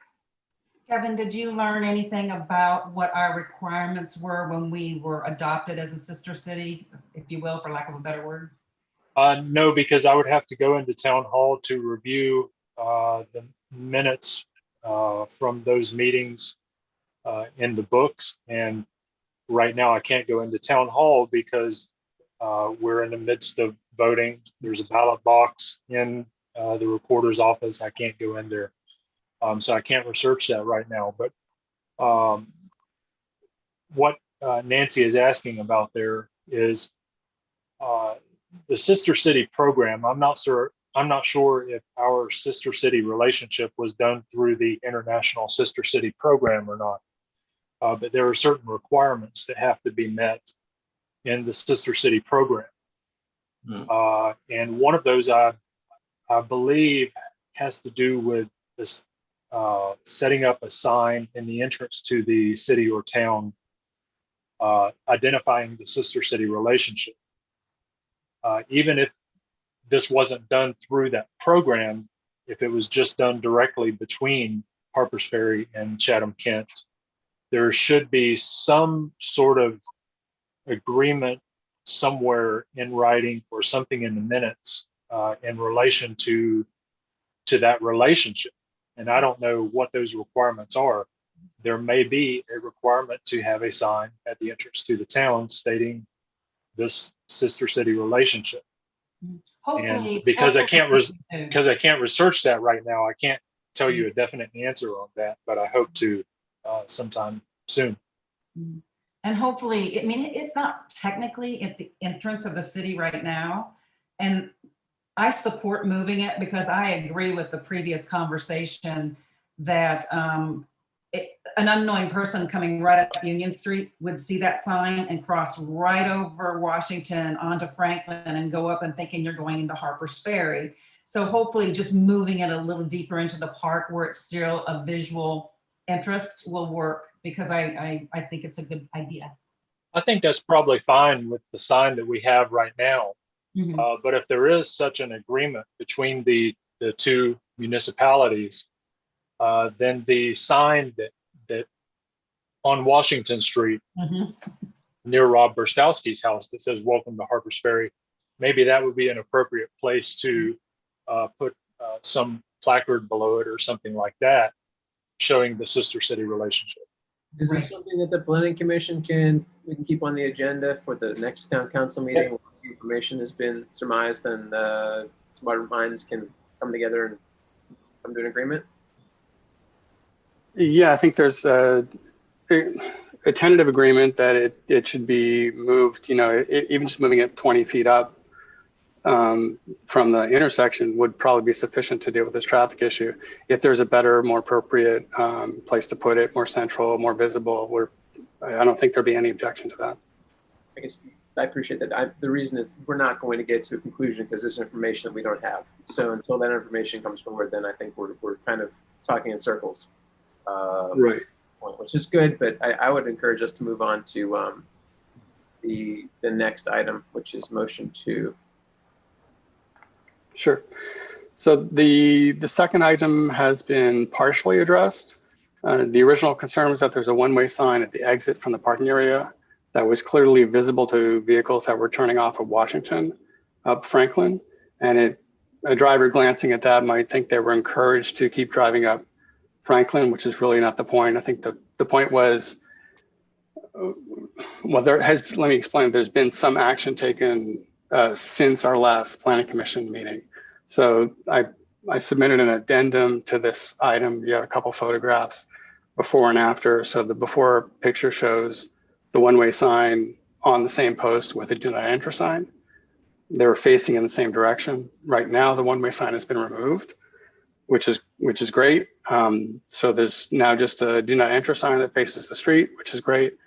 Kevin, did you learn anything about what our requirements were when we were adopted as a sister city, if you will, for lack of a better word? No, because I would have to go into town hall to review the minutes from those meetings in the books. And right now I can't go into town hall because we're in the midst of voting. There's a ballot box in the recorder's office. I can't go in there. So I can't research that right now, but what Nancy is asking about there is the sister city program. I'm not sure if our sister city relationship was done through the International Sister City Program or not. But there are certain requirements that have to be met in the sister city program. And one of those, I believe, has to do with this setting up a sign in the entrance to the city or town, identifying the sister city relationship. Even if this wasn't done through that program, if it was just done directly between Harpers Ferry and Chatham-Kent, there should be some sort of agreement somewhere in writing or something in the minutes in relation to that relationship. And I don't know what those requirements are. There may be a requirement to have a sign at the entrance to the town stating this sister city relationship. Hopefully, And because I can't hopefully research that right now, I can't tell you a definite answer on that, but I hope to sometime soon. And hopefully, I mean, it's not technically at the entrance of the city right now. And I support moving it because I agree with the previous conversation that an unknowing person coming right up Union Street would see that sign and cross right over Washington onto Franklin and go up and thinking you're going into Harpers Ferry. So hopefully just moving it a little deeper into the park where it's still a visual interest will work, because I think it's a good idea. I think that's probably fine with the sign that we have right now. But if there is such an agreement between the two municipalities, then the sign that on Washington Street near Rob Burstowski's house that says "Welcome to Harpers Ferry," maybe that would be an appropriate place to put some placard below it or something like that, showing the sister city relationship. Is this something that the planning commission we can keep on the agenda for the next town council meeting? Once the information has been surmised, then smart minds can come together and come to an agreement? Yeah, I think there's a tentative agreement that it should be moved, even just moving it 20 feet up from the intersection would probably be sufficient to deal with this traffic issue. If there's a better, more appropriate place to put it, more central, more visible, I don't think there'd be any objection to that. I guess I appreciate that. The reason is we're not going to get to a conclusion because there's information that we don't have. So until that information comes forward, then I think we're kind of talking in circles. Right. Which is good, but I would encourage us to move on to the next item, which is motion 2. Sure. So the second item has been partially addressed. The original concern was that there's a one-way sign at the exit from the parking area that was clearly visible to vehicles that were turning off of Washington up Franklin. And a driver glancing at that might think they were encouraged to keep driving up Franklin, which is really not the point. I think the point was, well, let me explain. There's been some action taken since our last planning commission meeting. So I submitted an addendum to this item. You have a couple photographs before and after. So the before picture shows the one-way sign on the same post with a do not enter sign. They were facing in the same direction. Right now, the one-way sign has been removed, which is great. So there's now just a do not enter sign that faces the street, which is great.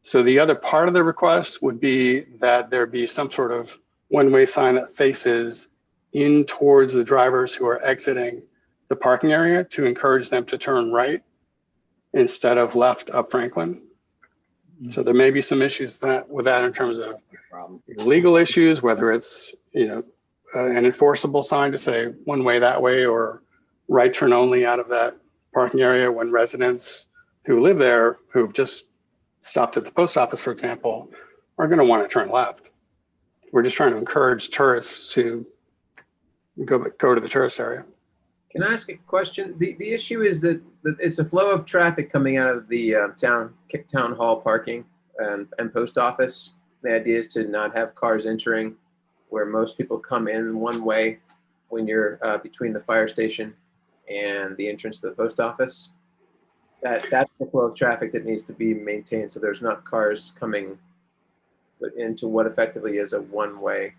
So the other part of the request would be that there be some sort of one-way sign that faces in towards the drivers who are exiting the parking area to encourage them to turn right instead of left up Franklin. So there may be some issues with that in terms of legal issues, whether it's an enforceable sign to say one way that way or right turn only out of that parking area when residents who live there who've just stopped at the post office, for example, are going to want to turn left. We're just trying to encourage tourists to go to the tourist area. Can I ask a question? The issue is that it's a flow of traffic coming out of the town hall parking and post office. The idea is to not have cars entering where most people come in one way when you're between the fire station and the entrance to the post office. that's the flow of traffic that needs to be maintained, so there's not cars coming into what effectively is a one-way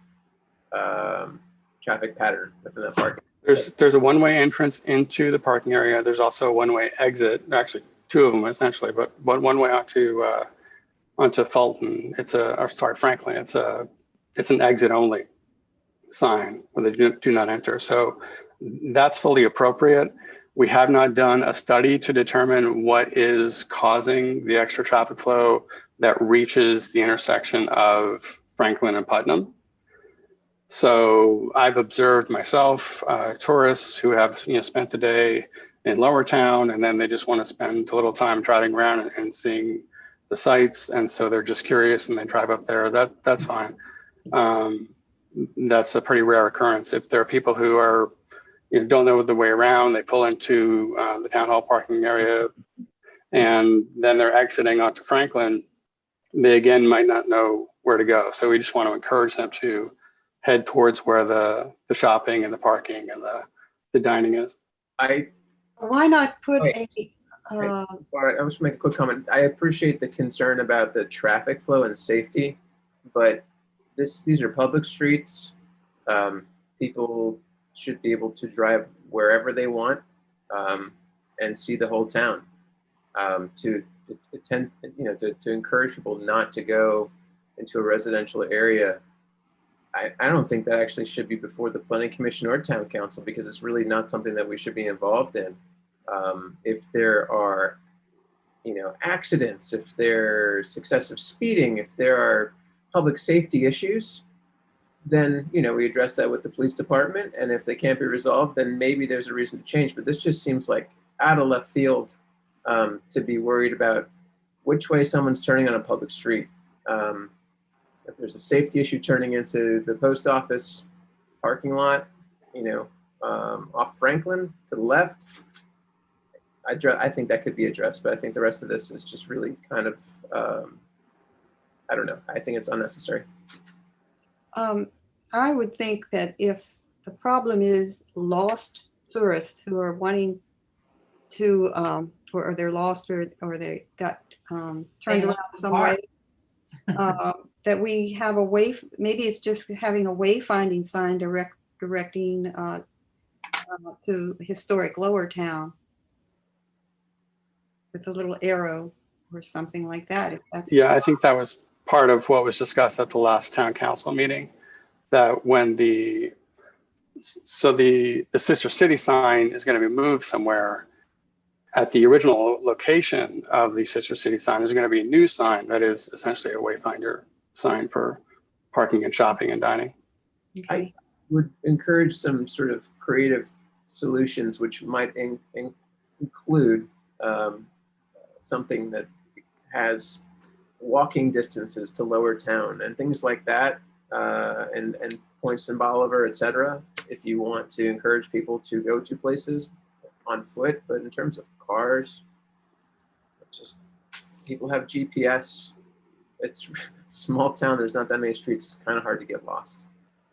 traffic pattern within that park. There's a one-way entrance into the parking area. There's also a one-way exit, actually two of them essentially, but one way onto Fulton. Franklin. It's an exit only sign where they do not enter. So that's fully appropriate. We have not done a study to determine what is causing the extra traffic flow that reaches the intersection of Franklin and Putnam. So I've observed myself, tourists who have spent the day in Lower Town, and then they just want to spend a little time driving around and seeing the sights, and so they're just curious and they drive up there. That's fine. That's a pretty rare occurrence. If there are people who are don't know the way around, they pull into the town hall parking area, and then they're exiting onto Franklin, they again might not know where to go. So we just want to encourage them to head towards where the shopping and the parking and the dining is. Why not put Wait. All right, I was make a quick comment. I appreciate the concern about the traffic flow and safety, but these are public streets. People should be able to drive wherever they want and see the whole town. To encourage people not to go into a residential area, I don't think that actually should be before the planning commission or town council, because it's really not something that we should be involved in. If there are, accidents, if there's excessive speeding, if there are public safety issues, then, we address that with the police department. And if they can't be resolved, then maybe there's a reason to change. But this just seems like out of left field to be worried about which way someone's turning on a public street. If there's a safety issue turning into the post office parking lot, off Franklin to the left, I think that could be addressed, but I think the rest of this is just really kind of, I don't know. I think it's unnecessary. I would think that if the problem is lost tourists who are wanting to, or they're lost or they got turned around some way, that we have a way, maybe it's just having a wayfinding sign directing to historic Lower Town with a little arrow or something like that. If that's I think that was part of what was discussed at the last town council meeting, that when the Sister City sign is going to be moved somewhere, at the original location of the Sister City sign, there's going to be a new sign that is essentially a wayfinder sign for parking and shopping and dining. okay. I would encourage some sort of creative solutions, which might include something that has walking distances to Lower Town and things like that, and points in Bolivar, etc. If you want to encourage people to go to places on foot, but in terms of cars, it's just people have GPS. It's small town. There's not that many streets. It's kind of hard to get lost.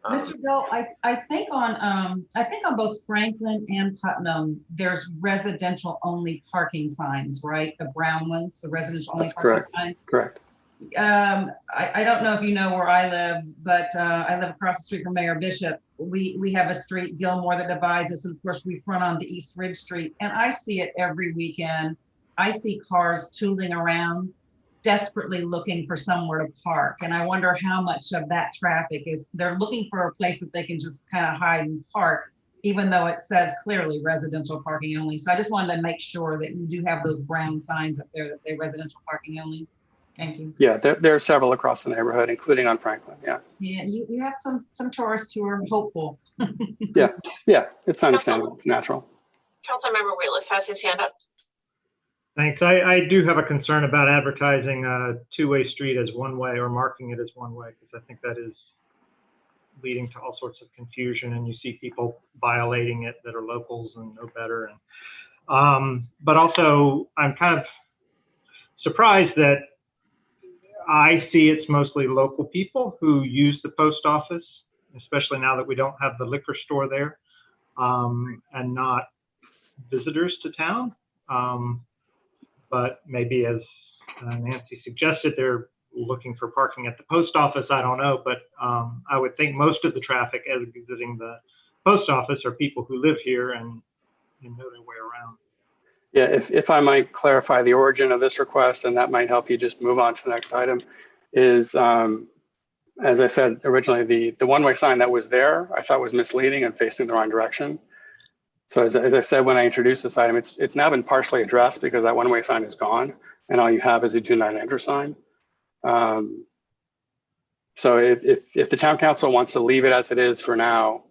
Mr. Bill, I think on both Franklin and Putnam, there's residential only parking signs, right? The brown ones, the residential only That's parking correct. signs. Correct. I don't know if you know where I live, but I live across the street from Mayor Bishop. We have a street, Gilmore, that divides us, and of course we front onto East Ridge Street, and I see it every weekend. I see cars tooling around, desperately looking for somewhere to park, and I wonder how much of that traffic is they're looking for a place that they can just kind of hide and park, even though it says clearly residential parking only. So I just wanted to make sure that you do have those brown signs up there that say residential parking only. Thank you. Yeah, there are several across the neighborhood, including on Franklin. Yeah, you have some tourists who are hopeful. yeah, it's understandable. It's natural. Councilmember Wheelis has his hand up. Thanks. I do have a concern about advertising a two-way street as one way or marking it as one way, because I think that is leading to all sorts of confusion, and you see people violating it that are locals and know better. And but also I'm kind of surprised that I see it's mostly local people who use the post office, especially now that we don't have the liquor store there, and not visitors to town. But maybe, as Nancy suggested, they're looking for parking at the post office. I don't know, but I would think most of the traffic exiting the post office are people who live here and know their way around. Yeah, if I might clarify the origin of this request, and that might help you just move on to the next item, is as I said originally, the one-way sign that was there, I thought was misleading and facing the wrong direction. So as I said when I introduced this item, it's now been partially addressed because that one-way sign is gone, and all you have is a do not enter sign. So if the town council wants to leave it as it is for now,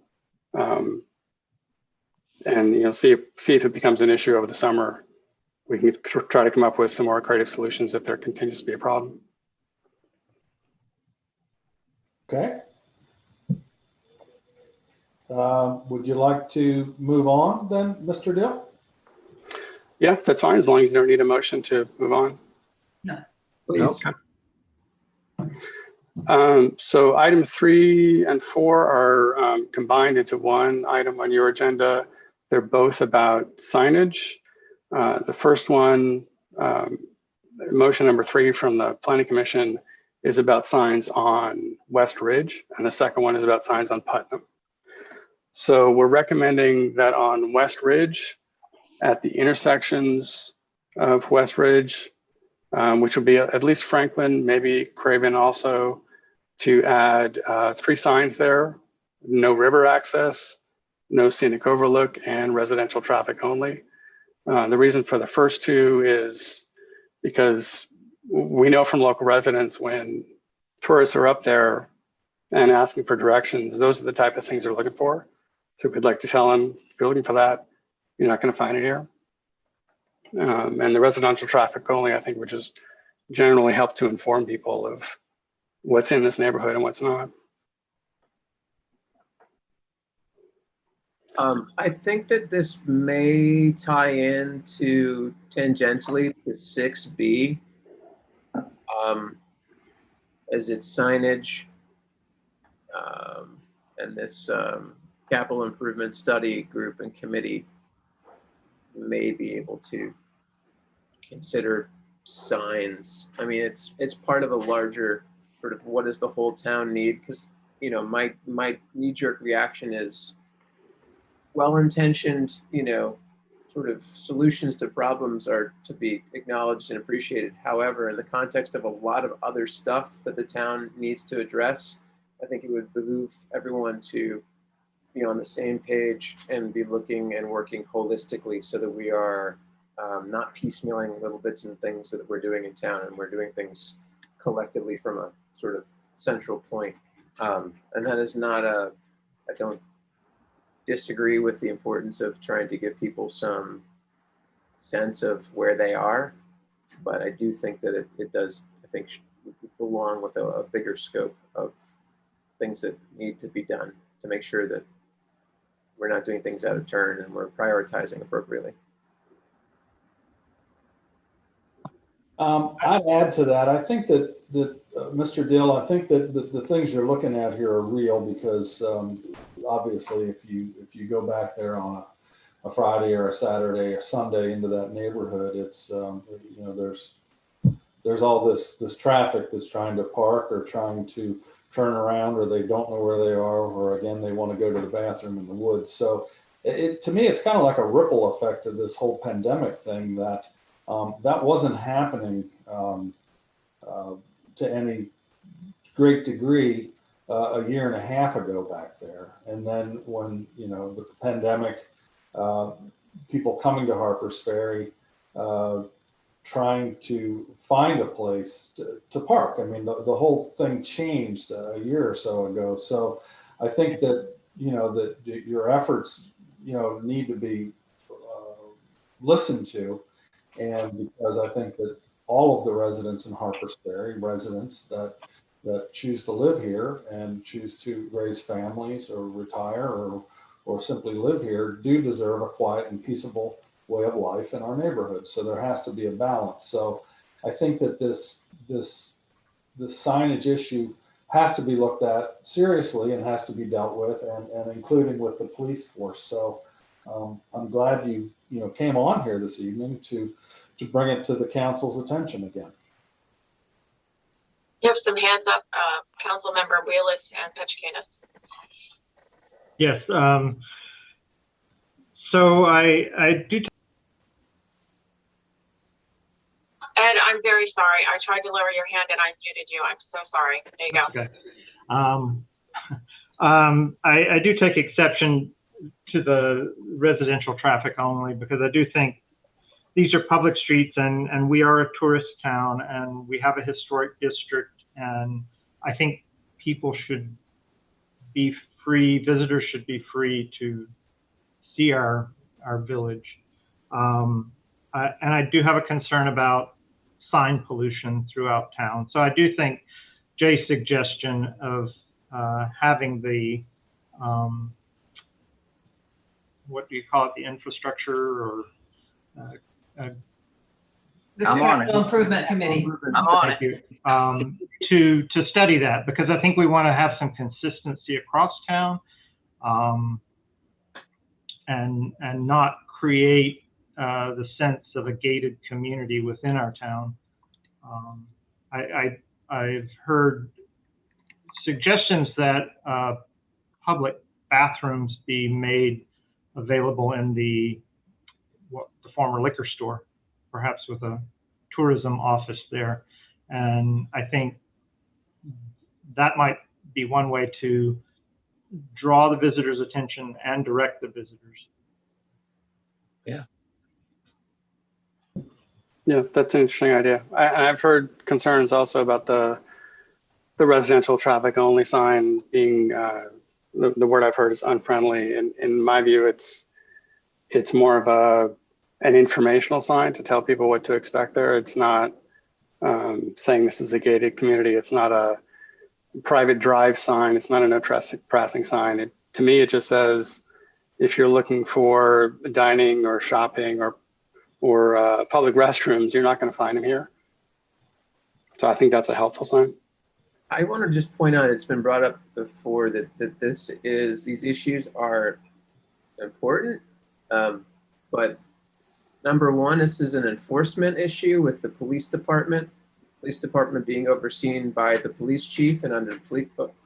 and see if it becomes an issue over the summer, we can try to come up with some more creative solutions if there continues to be a problem. Okay. Would you like to move on then, Mr. Dill? Yeah, that's fine, as long as you don't need a motion to move on. No. Please. Okay. So item 3 and 4 are combined into one item on your agenda. They're both about signage. The first one, motion number 3 from the Planning Commission, is about signs on West Ridge, and the second one is about signs on Putnam. So we're recommending that on West Ridge, at the intersections of West Ridge, which will be at least Franklin, maybe Craven also, to add 3 signs there: no river access, no scenic overlook, and residential traffic only. The reason for the first 2 is because we know from local residents, when tourists are up there and asking for directions, those are the type of things they're looking for. So we'd like to tell them, if you're looking for that, you're not going to find it here. And the residential traffic only, I think, would just generally help to inform people of what's in this neighborhood and what's not. I think that this may tie into tangentially to 6B, as its signage, and this capital improvement study group and committee may be able to consider signs. I mean, it's part of a larger sort of what does the whole town need? Because my knee-jerk reaction is well-intentioned, sort of solutions to problems are to be acknowledged and appreciated. However, in the context of a lot of other stuff that the town needs to address, I think it would behoove everyone to be on the same page and be looking and working holistically so that we are not piecemealing little bits and things that we're doing in town, and we're doing things collectively from a sort of central point. And that is not I don't disagree with the importance of trying to give people some sense of where they are, but I do think that it does, I think, belong with a bigger scope of things that need to be done to make sure that we're not doing things out of turn and we're prioritizing appropriately. I'd add to that. I think that Mr. Dill, I think that the things you're looking at here are real because obviously, if you go back there on a Friday or a Saturday or Sunday into that neighborhood, it's there's all this traffic that's trying to park or trying to turn around, or they don't know where they are, or again they want to go to the bathroom in the woods. So to me, it's kind of like a ripple effect of this whole pandemic thing that. That wasn't happening to any great degree a year and a half ago back there. And then when, with the pandemic, people coming to Harper's Ferry, trying to find a place to park. I mean, the whole thing changed a year or so ago. So I think that, that your efforts, need to be listened to. And because I think that all of the residents in Harper's Ferry, residents that choose to live here and choose to raise families or retire or simply live here, do deserve a quiet and peaceable way of life in our neighborhood. So there has to be a balance. So I think that this signage issue has to be looked at seriously and has to be dealt with, and including with the police force. So I'm glad you came on here this evening to to bring it to the council's attention again. You have some hands up, Councilmember Wheelis and Petchkinis. Yes. So I do. Ed, I'm very sorry. I tried to lower your hand and I muted you. I'm so sorry. There you go. Okay. I do take exception to the residential traffic only because I do think these are public streets and we are a tourist town and we have a historic district, and I think people should be free, visitors should be free to see our village. And I do have a concern about sign pollution throughout town. So I do think Jay's suggestion of having the, what do you call it, the infrastructure or The I'm on Capital Improvement Committee. I'm on Thank you. To study that, because I think we want to have some consistency across town, and not create the sense of a gated community within our town. I've heard suggestions that public bathrooms be made available in the former liquor store, perhaps with a tourism office there. And I think that might be one way to draw the visitors' attention and direct the visitors. Yeah, that's an interesting idea. I've heard concerns also about the residential traffic only sign being, the word I've heard is unfriendly. And in my view, it's more of an informational sign to tell people what to expect there. It's not saying this is a gated community. It's not a private drive sign. It's not a no trespassing sign. To me, it just says, if you're looking for dining or shopping or public restrooms, you're not going to find them here. So I think that's a helpful sign. I want to just point out, it's been brought up before that these issues are important. But number one, this is an enforcement issue with the police department being overseen by the police chief and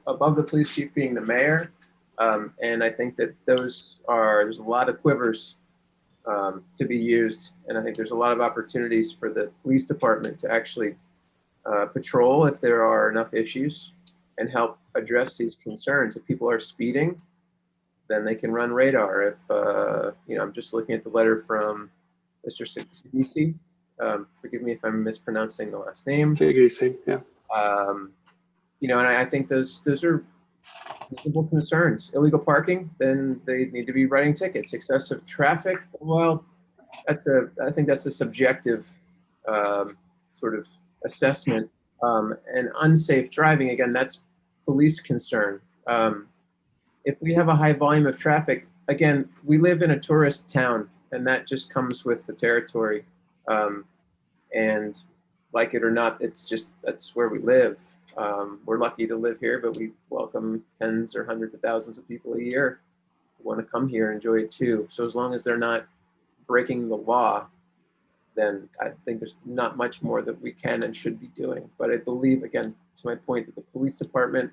above the police chief being the mayor. And I think that there's a lot of quivers to be used. And I think there's a lot of opportunities for the police department to actually patrol if there are enough issues and help address these concerns. If people are speeding, then they can run radar. If, I'm just looking at the letter from Mr. Sagisi. Forgive me if I'm mispronouncing the last name. Sagisi, yeah. And I think those are reasonable concerns. Illegal parking, then they need to be writing tickets. Excessive traffic, well, I think that's a subjective sort of assessment. And unsafe driving, again, that's police concern. If we have a high volume of traffic, again, we live in a tourist town, and that just comes with the territory. And like it or not, that's where we live. We're lucky to live here, but we welcome tens or hundreds of thousands of people a year who want to come here and enjoy it too. So as long as they're not breaking the law, then I think there's not much more that we can and should be doing. But I believe, again, to my point, that the police department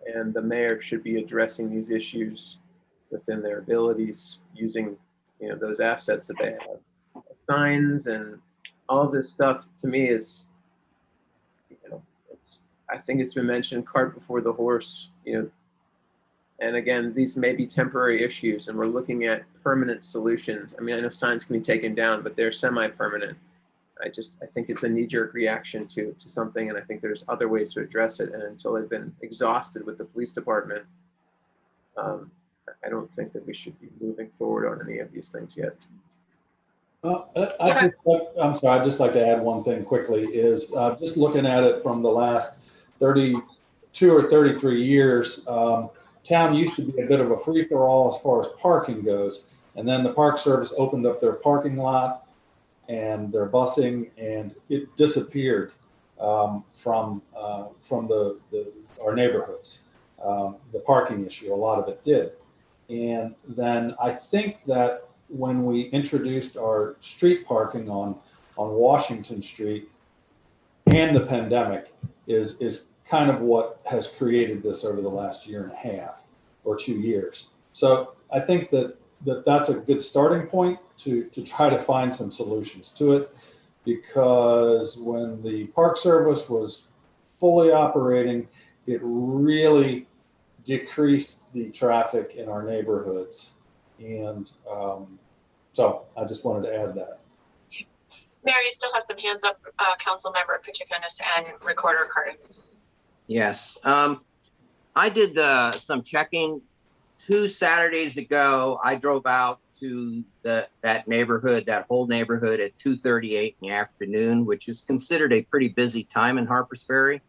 and the mayor should be addressing these issues within their abilities, using those assets that they have. Signs and all of this stuff, to me, is, I think it's been mentioned, cart before the horse. And again, these may be temporary issues, and we're looking at permanent solutions. I mean, I know signs can be taken down, but they're semi-permanent. I think it's a knee-jerk reaction to something, and I think there's other ways to address it. And until they've been exhausted with the police department, I don't think that we should be moving forward on any of these things yet. I'm sorry, I'd just like to add one thing quickly, is just looking at it from the last 32 or 33 years, town used to be a bit of a free-for-all as far as parking goes. And then the Park Service opened up their parking lot and their busing, and it disappeared from our neighborhoods. The parking issue, a lot of it did. And then I think that when we introduced our street parking on Washington Street and the pandemic is kind of what has created this over the last year and a half or 2 years. So I think that's a good starting point to try to find some solutions to it, because when the Park Service was fully operating, it really decreased the traffic in our neighborhoods. And so I just wanted to add that. Mayor, you still have some hands up, Councilmember Pichicanis and Recorder Carden. Yes. I did some checking 2 Saturdays ago. I drove out to that neighborhood, that whole neighborhood at 2:38 in the afternoon, which is considered a pretty busy time in Harpers Ferry.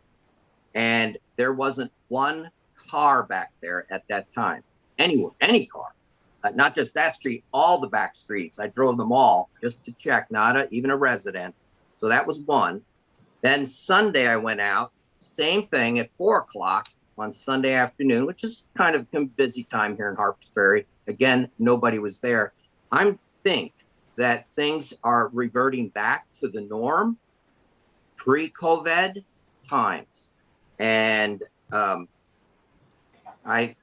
And there wasn't one car back there at that time. Any car. Not just that street, all the back streets. I drove them all just to check, not even a resident. So that was one. Then Sunday I went out, same thing at 4 o'clock on Sunday afternoon, which is kind of a busy time here in Harpers Ferry. Again, nobody was there. I think that things are reverting back to the norm pre-COVID times. And I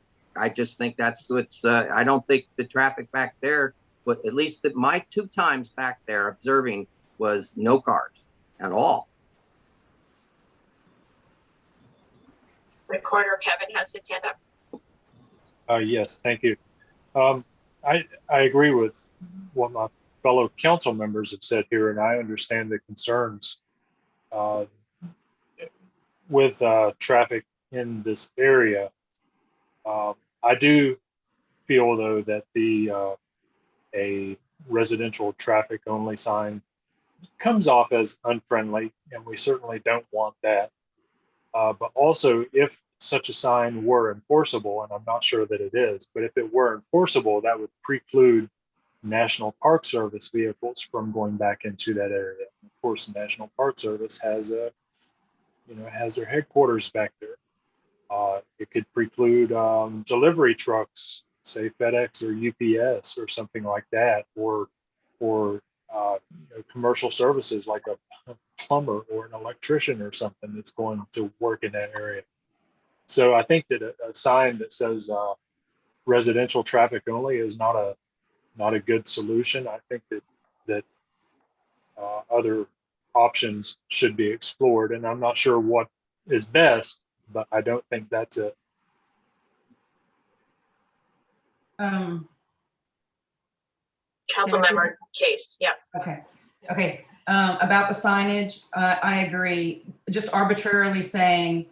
just think that's what's, I don't think the traffic back there, but at least my 2 times back there observing was no cars at all. Recorder Kevin has his hand up. Yes, thank you. I agree with what my fellow council members have said here, and I understand the concerns with traffic in this area. I do feel, though, that a residential traffic only sign comes off as unfriendly, and we certainly don't want that. But also, if such a sign were enforceable, and I'm not sure that it is, but if it were enforceable, that would preclude National Park Service vehicles from going back into that area. Of course, the National Park Service has has their headquarters back there. It could preclude delivery trucks, say FedEx or UPS or something like that, or commercial services like a plumber or an electrician or something that's going to work in that area. So I think that a sign that says residential traffic only is not a good solution. I think that other options should be explored, and I'm not sure what is best, but I don't think that's it. Councilmember Case, yeah. Okay. About the signage, I agree. Just arbitrarily saying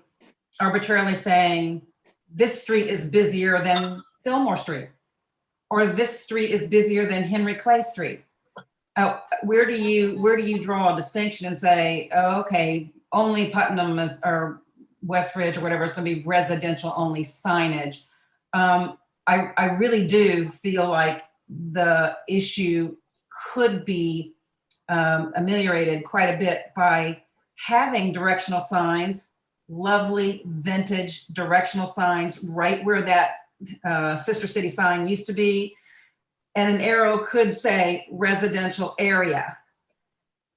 this street is busier than Fillmore Street, or this street is busier than Henry Clay Street. Where do you draw a distinction and say, oh, okay, only Putnam or West Ridge or whatever is going to be residential only signage? I really do feel like the issue could be ameliorated quite a bit by having directional signs, lovely vintage directional signs right where that Sister City sign used to be. And an arrow could say residential area.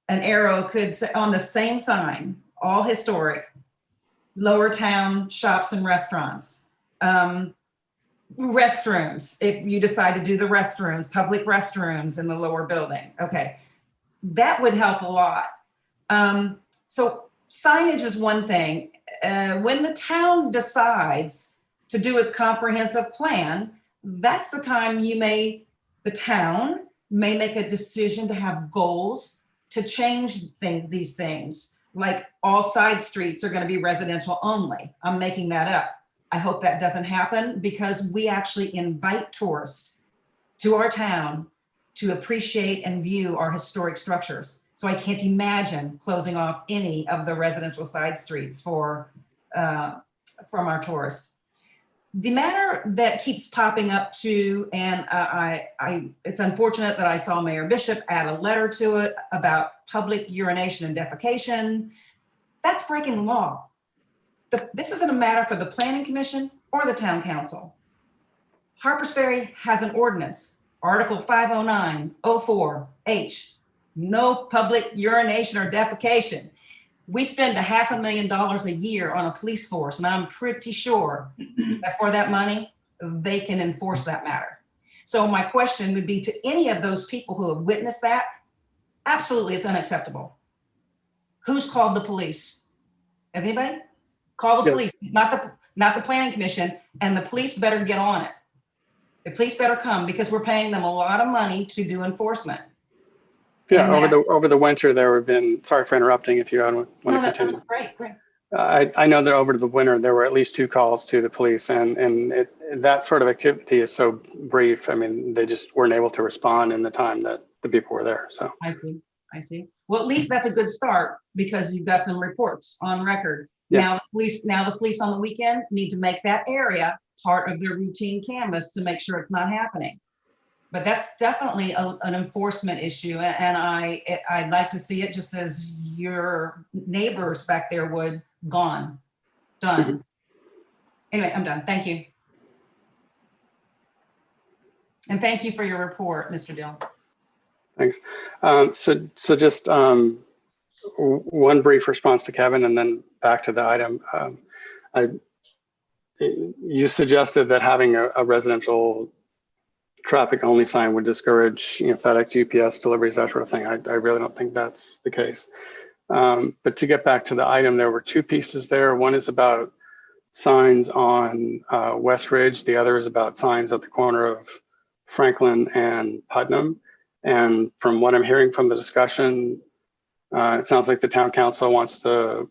An arrow could say on the same sign, all historic, Lower Town shops and restaurants. Restrooms, if you decide to do the restrooms, public restrooms in the lower building. Okay, that would help a lot. So signage is one thing. When the town decides to do its comprehensive plan, that's the time the town may make a decision to have goals to change these things. Like all side streets are going to be residential only. I'm making that up. I hope that doesn't happen, because we actually invite tourists to our town to appreciate and view our historic structures. So I can't imagine closing off any of the residential side streets from our tourists. The matter that keeps popping up too, and it's unfortunate that I saw Mayor Bishop add a letter to it about public urination and defecation. That's breaking the law. This isn't a matter for the Planning Commission or the Town Council. Harpers Ferry has an ordinance. Article 50904H, no public urination or defecation. We spend $500,000 a year on a police force, and I'm pretty sure that for that money, they can enforce that matter. So my question would be to any of those people who have witnessed that, absolutely, it's unacceptable. Who's called the police? Has anybody? Call the Yeah. police, not the planning commission, and the police better get on it. The police better come because we're paying them a lot of money to do enforcement. Yeah, And over the winter, there have been, sorry for interrupting if you want No, to that's continue. great. I know that over the winter, there were at least 2 calls to the police, and that sort of activity is so brief. I mean, they just weren't able to respond in the time that the people were there, so. I see. Well, at least that's a good start because you've got some reports on record. Yeah. Now the police on the weekend need to make that area part of their routine canvas to make sure it's not happening. But that's definitely an enforcement issue, and I'd like to see it just as your neighbors back there would. Done. Anyway, I'm done. Thank you. And thank you for your report, Mr. Dill. Thanks. So just one brief response to Kevin, and then back to the item. You suggested that having a residential traffic only sign would discourage, FedEx, UPS deliveries, that sort of thing. I really don't think that's the case. But to get back to the item, there were 2 pieces there. One is about signs on West Ridge. The other is about signs at the corner of Franklin and Putnam. And from what I'm hearing from the discussion, it sounds like the town council wants to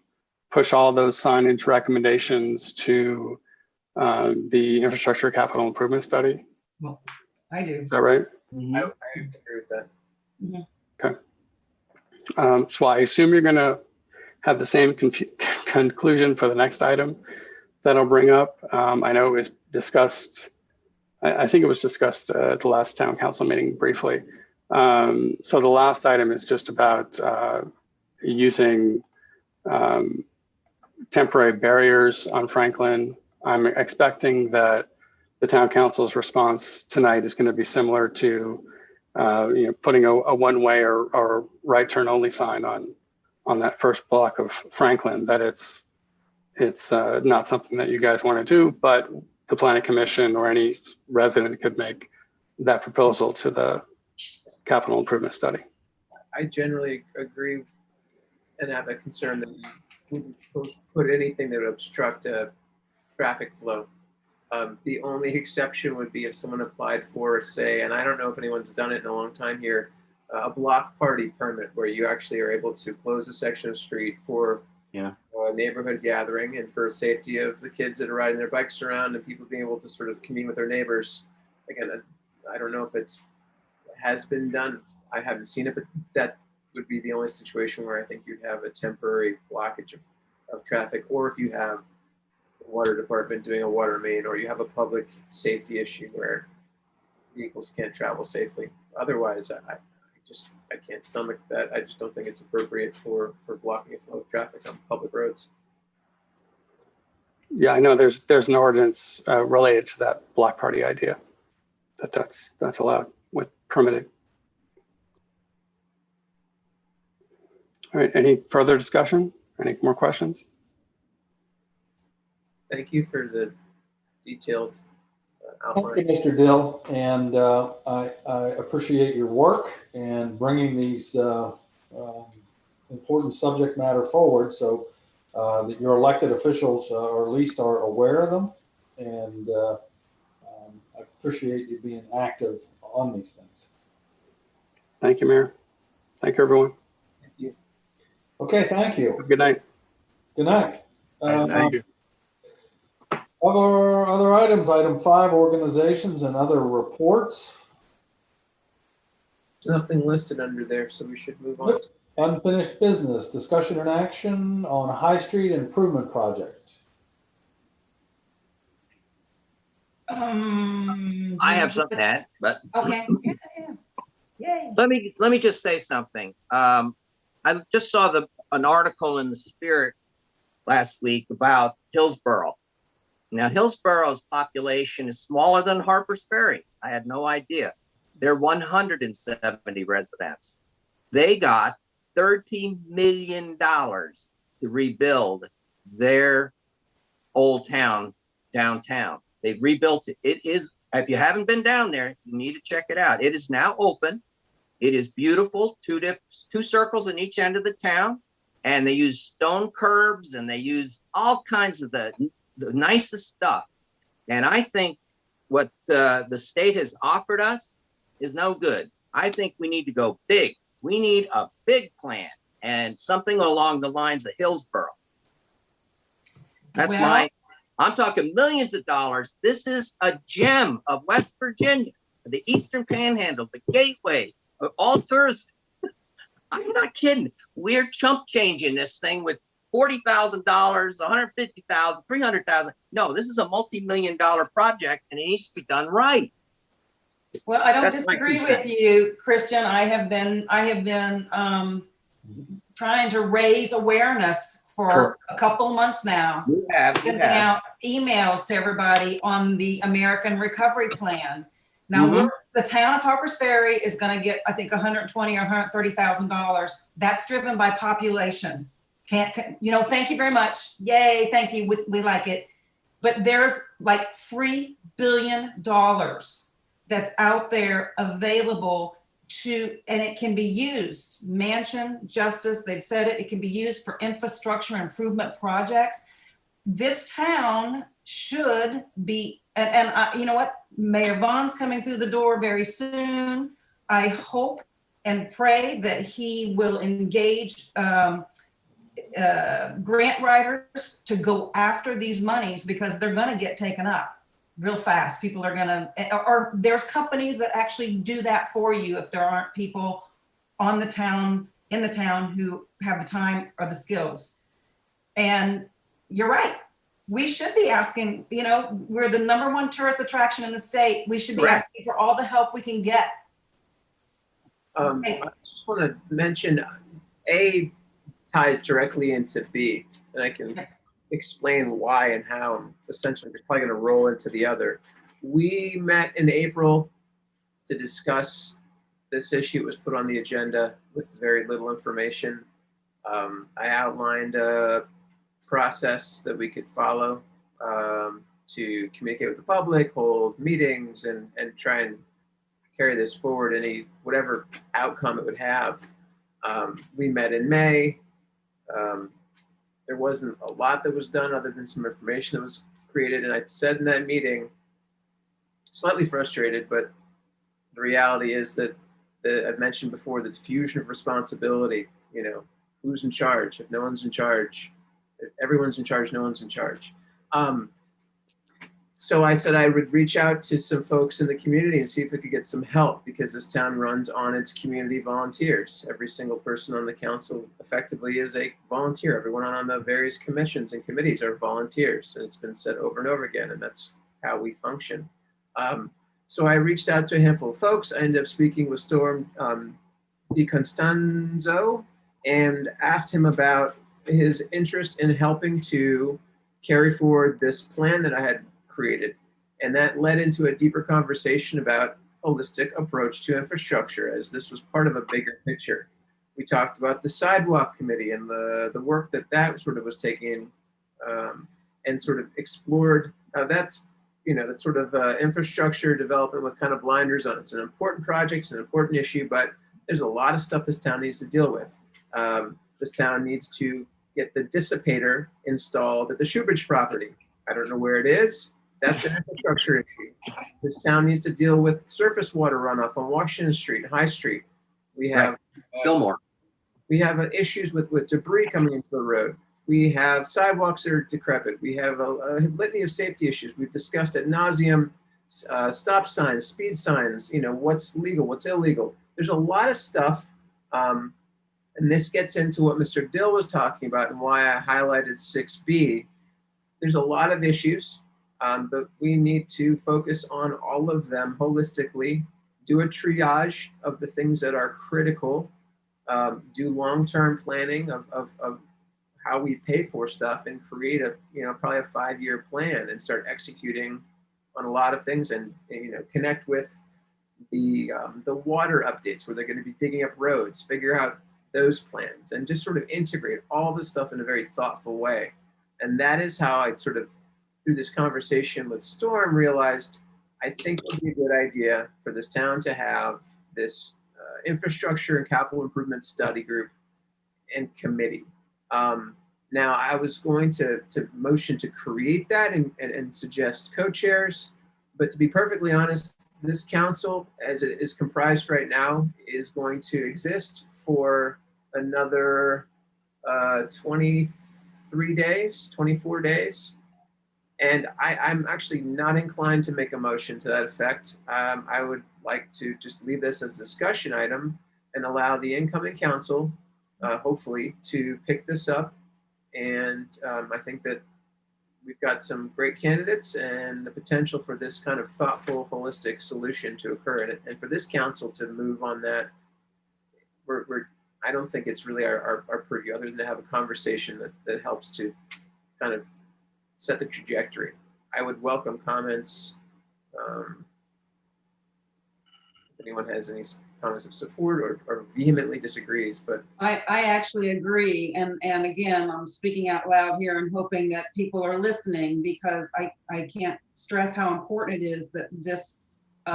push all those signage recommendations to the infrastructure capital improvement study. Well, I do. Is that right? I agree with that. Okay. So I assume you're going to have the same conclusion for the next item that I'll bring up. I know it was discussed, I think it was discussed at the last town council meeting briefly. So the last item is just about using temporary barriers on Franklin. I'm expecting that the town council's response tonight is going to be similar to putting a one-way or right turn only sign on that first block of Franklin, that it's not something that you guys want to do, but the planning commission or any resident could make that proposal to the capital improvement study. I generally agree and have a concern that you wouldn't put anything that would obstruct traffic flow. The only exception would be if someone applied for, say, and I don't know if anyone's done it in a long time here, a block party permit where you actually are able to close a section of street for a neighborhood gathering and for safety of the kids that are riding their bikes around and people being able to sort of commune with their neighbors. Again, I don't know if it has been done. I haven't seen it, but that would be the only situation where I think you'd have a temporary blockage of traffic, or if you have the water department doing a water main, or you have a public safety issue where vehicles can't travel safely. Otherwise, I can't stomach that. I just don't think it's appropriate for blocking a flow of traffic on public roads. Yeah, I know there's an ordinance related to that block party idea that's allowed with permitting. All right, any further discussion? Any more questions? Thank you for the detailed outline. Thank you, Mr. Dill, and I appreciate your work and bringing these important subject matter forward so that your elected officials, or at least are aware of them, and I appreciate you being active on these things. Thank you, Mayor. Thank you, everyone. Thank you. Okay, thank you. Good night. Good night. Thank you. Other items, item 5, organizations and other reports. There's nothing listed under there, so we should move on. Unfinished business, discussion and action on High Street Improvement Project. I have something to add, but Okay. Yay. let me just say something. I just saw an article in the Spirit last week about Hillsborough. Now, Hillsborough's population is smaller than Harpers Ferry. I had no idea. They're 170 residents. They got $13 million to rebuild their old town downtown. They rebuilt it. It is, if you haven't been down there, you need to check it out. It is now open. It is beautiful, two circles in each end of the town. And they use stone curbs and they use all kinds of the nicest stuff. And I think what the state has offered us is no good. I think we need to go big. We need a big plan and something along the lines of Hillsborough. That's I'm talking millions of dollars. This is a gem of West Virginia, the Eastern Panhandle, the Gateway, all tourists. I'm not kidding. We're chump changing this thing with $40,000, $150,000, $300,000. No, this is a multi-million-dollar project, and it needs to be done right. Well, I don't That's my disagree 2 with cents. you, Christian. I have been trying to raise awareness for a couple months now. You have. Sending out emails to everybody on the American Recovery Plan. Now, Mhm. the town of Harpers Ferry is going to get, I think, $120,000 or $130,000. That's driven by population. Thank you very much. Yay, thank you. We like it. But there's like $3 billion that's out there available and it can be used. Mansion, Justice, they've said it can be used for infrastructure improvement projects. This town should be, and you know what? Mayor Vaughn's coming through the door very soon. I hope and pray that he will engage grant writers to go after these monies because they're going to get taken up real fast. People are going to, or there's companies that actually do that for you if there aren't people in the town who have the time or the skills. And you're right. We should be asking, we're the #1 tourist attraction in the state. We should be Correct. asking for all the help we can get. I just want to mention A ties directly into B, and I can explain why and how. I'm essentially probably going to roll into the other. We met in April to discuss this issue. It was put on the agenda with very little information. I outlined a process that we could follow to communicate with the public, hold meetings, and try and carry this forward, whatever outcome it would have. We met in May. There wasn't a lot that was done other than some information that was created. And I said in that meeting, slightly frustrated, but the reality is that I've mentioned before, the diffusion of responsibility, who's in charge? If no one's in charge, if everyone's in charge, no one's in charge. So I said I would reach out to some folks in the community and see if we could get some help, because this town runs on its community volunteers. Every single person on the council effectively is a volunteer. Everyone on the various commissions and committees are volunteers, and it's been said over and over again, and that's how we function. So I reached out to a handful of folks. I ended up speaking with Storm DiCostanzo and asked him about his interest in helping to carry forward this plan that I had created. And that led into a deeper conversation about holistic approach to infrastructure, as this was part of a bigger picture. We talked about the sidewalk committee and the work that sort of was taking and sort of explored. That's that sort of infrastructure development with kind of blinders on. It's an important project, it's an important issue, but there's a lot of stuff this town needs to deal with. This town needs to get the dissipator installed at the Shoebridge property. I don't know where it is. That's an infrastructure issue. This town needs to deal with surface water runoff on Washington Street and High Street. We have Fillmore. We have issues with debris coming into the road. We have sidewalks that are decrepit. We have a litany of safety issues. We've discussed ad nauseum, stop signs, speed signs, what's legal, what's illegal. There's a lot of stuff. And this gets into what Mr. Dill was talking about and why I highlighted 6B. There's a lot of issues, but we need to focus on all of them holistically, do a triage of the things that are critical, do long-term planning of how we pay for stuff, and create probably a 5-year plan and start executing on a lot of things, and connect with the water updates where they're going to be digging up roads, figure out those plans, and just sort of integrate all this stuff in a very thoughtful way. And that is how I sort of, through this conversation with Storm, realized I think it would be a good idea for this town to have this infrastructure and capital improvement study group and committee. Now, I was going to motion to create that and suggest co-chairs, but to be perfectly honest, this council, as it is comprised right now, is going to exist for another 23 days, 24 days. And I'm actually not inclined to make a motion to that effect. I would like to just leave this as a discussion item and allow the incoming council, hopefully, to pick this up. And I think that we've got some great candidates and the potential for this kind of thoughtful, holistic solution to occur. And for this council to move on that, I don't think it's really our purview, other than to have a conversation that helps to kind of set the trajectory. I would welcome comments. If anyone has any comments of support or vehemently disagrees, but I actually agree. And again, I'm speaking out loud here and hoping that people are listening, because I can't stress how important it is that this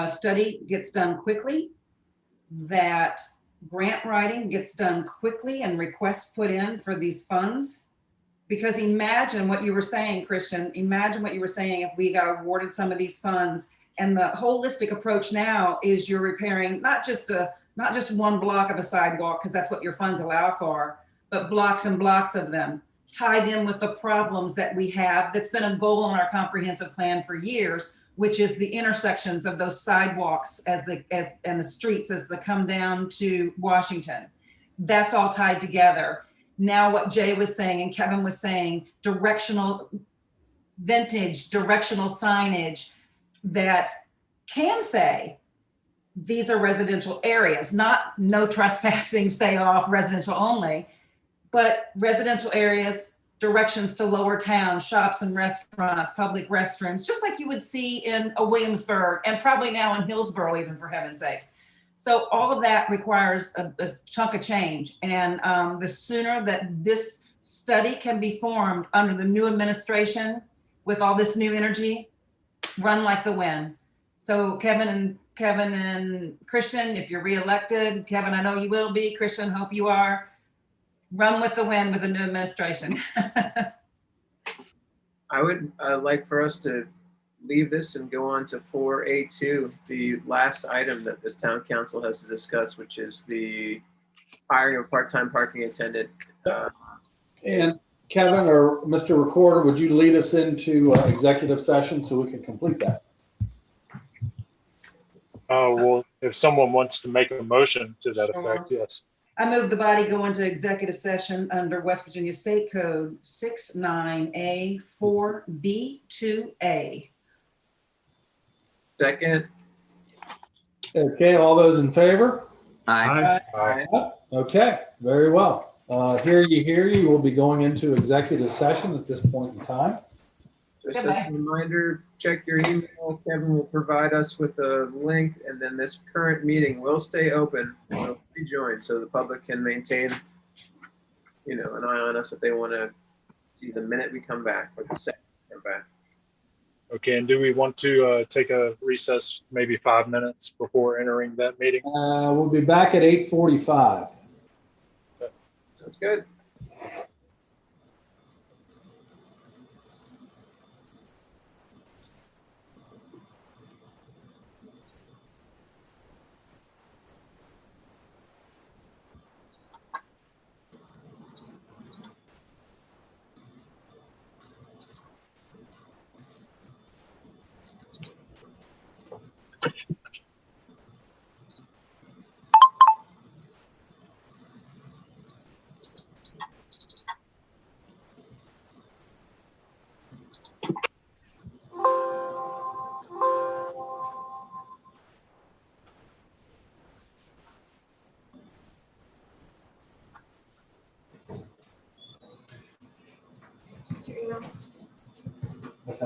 study gets done quickly, that grant writing gets done quickly and requests put in for these funds. Because imagine what you were saying, Christian, imagine what you were saying if we got awarded some of these funds. And the holistic approach now is you're repairing not just one block of a sidewalk, because that's what your funds allow for, but blocks and blocks of them, tied in with the problems that we have. That's been a goal in our comprehensive plan for years, which is the intersections of those sidewalks and the streets as they come down to Washington. That's all tied together. Now what Jay was saying and Kevin was saying, vintage directional signage that can say these are residential areas, not no trespassing, stay off, residential only, but residential areas, directions to lower town, shops and restaurants, public restrooms, just like you would see in a Williamsburg and probably now in Hillsborough, even, for heaven's sakes. So all of that requires a chunk of change. And the sooner that this study can be formed under the new administration with all this new energy, run like the wind. So Kevin and Christian, if you're reelected, Kevin, I know you will be, Christian, hope you are, run with the wind with the new administration. I would like for us to leave this and go on to 4A2, the last item that this town council has to discuss, which is the hiring of part-time parking attendant. And Kevin or Mr. Recorder, would you lead us into executive session so we can complete that? Well, if someone wants to make a motion to that effect, yes. I move the body go into executive session under West Virginia State Code 69A 4B2A. Second. Okay, all those in favor? Aye. Aye. Okay, very well. Hear you. We'll be going into executive session at this point in time. Just as a reminder, check your email. Kevin will provide us with a link, and then this current meeting will stay open and will be joined, so the public can maintain, an eye on us if they want to see the minute we come back or the second we come back. Okay, and do we want to take a recess, maybe 5 minutes before entering that meeting? We'll be back at 8:45. Sounds good.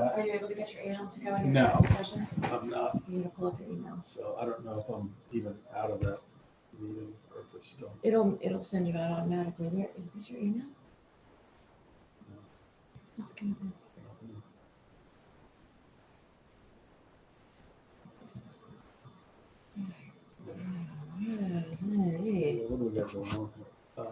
that? Are you able to get your email to go in your No. executive session? I'm not, You need to pull up your email. so I don't know if I'm even out of that meeting or if it's still. It'll send you out automatically. Where is this your email? It's gonna be- Yeah. What do we got going on here?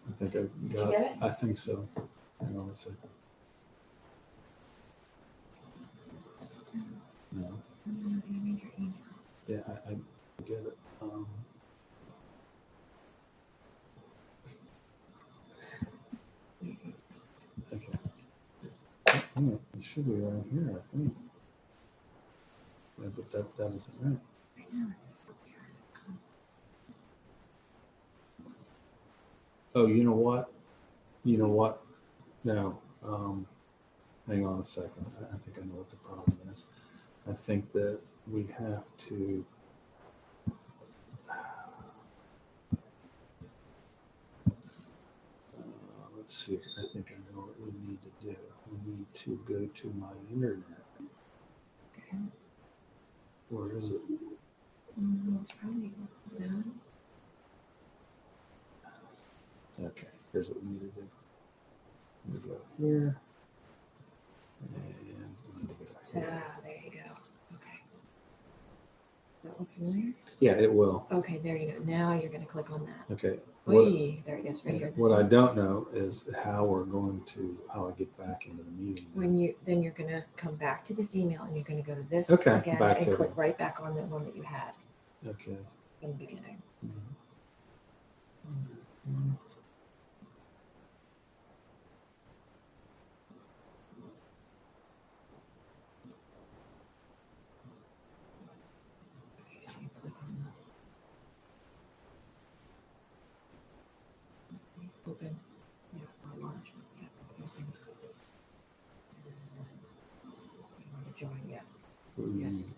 I think I Did you got get it. it? I think so. Hang on a second. No. You need your email. Yeah, I get it. Okay. Oh, it should be right here, I think. Yeah, but that isn't right. I know, it's so weird. Oh, you know what? You know what? No. Hang on a second. I think I know what the problem is. I think that we have to. Let's see. I think I know what we need to do. We need to go to my internet. Okay. Where is it? It's probably done. Okay, here's what we need to do. We go here. And we need to go here. Ah, there you go. Okay. That look familiar? Yeah, it will. Okay, there you go. Now you're gonna click on that. Okay. Whee, there it is, right here. What I don't know is how I get back into the meeting. Then you're gonna come back to this email and you're gonna go to this Okay, again back and to click it. right back on the one that you had Okay. in the beginning. Okay, so you click on the open. Yeah, or launch. Yeah, open. You want to join? Yes. Yes.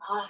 God.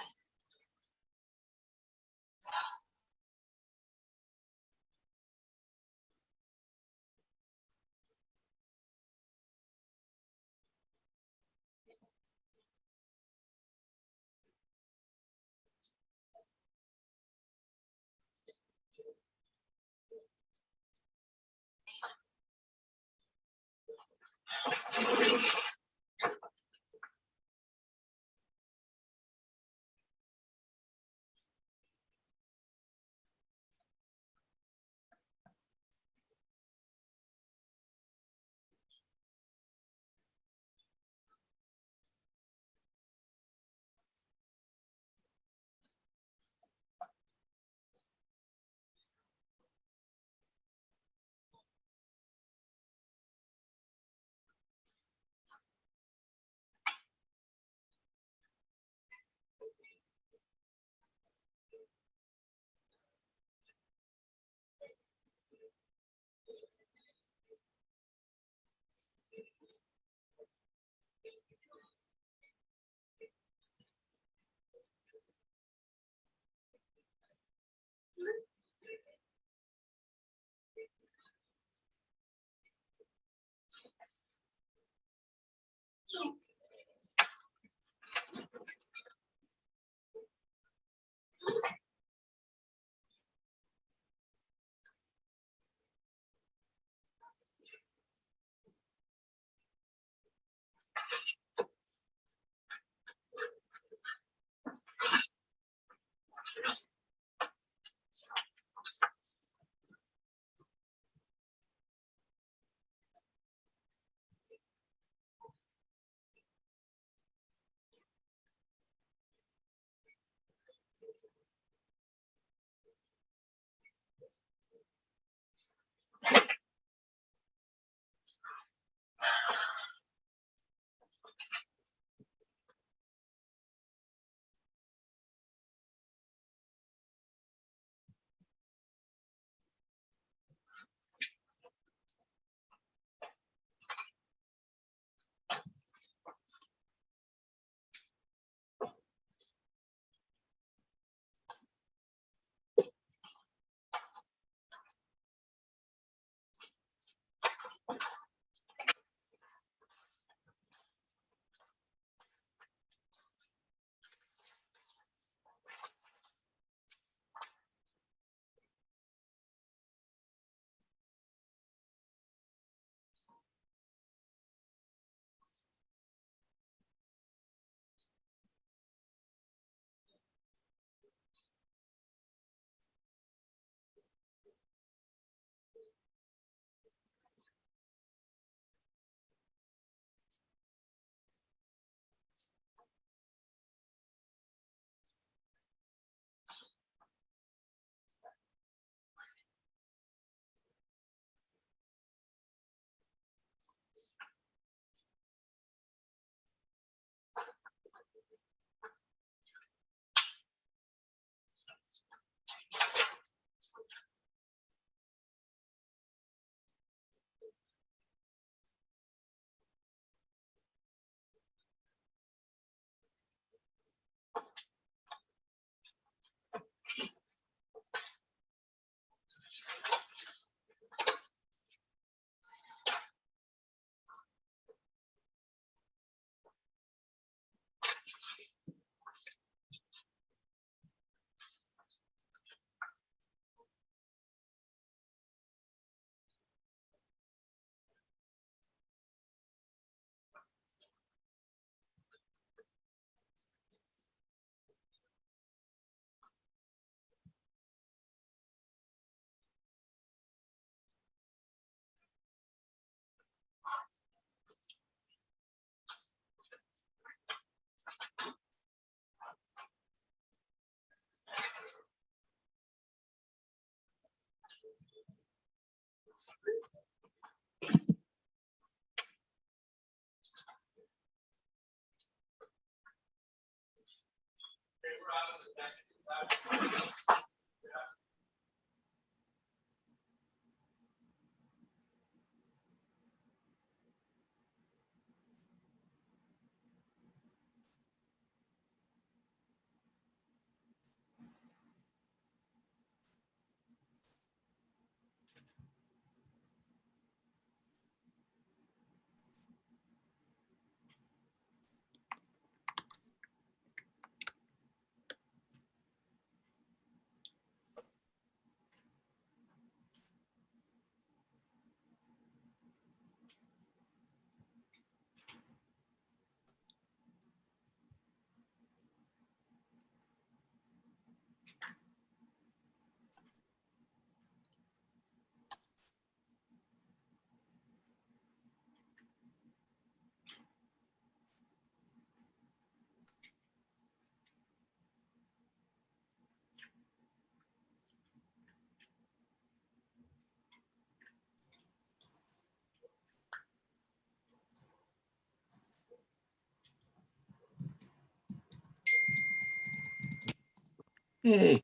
Yay.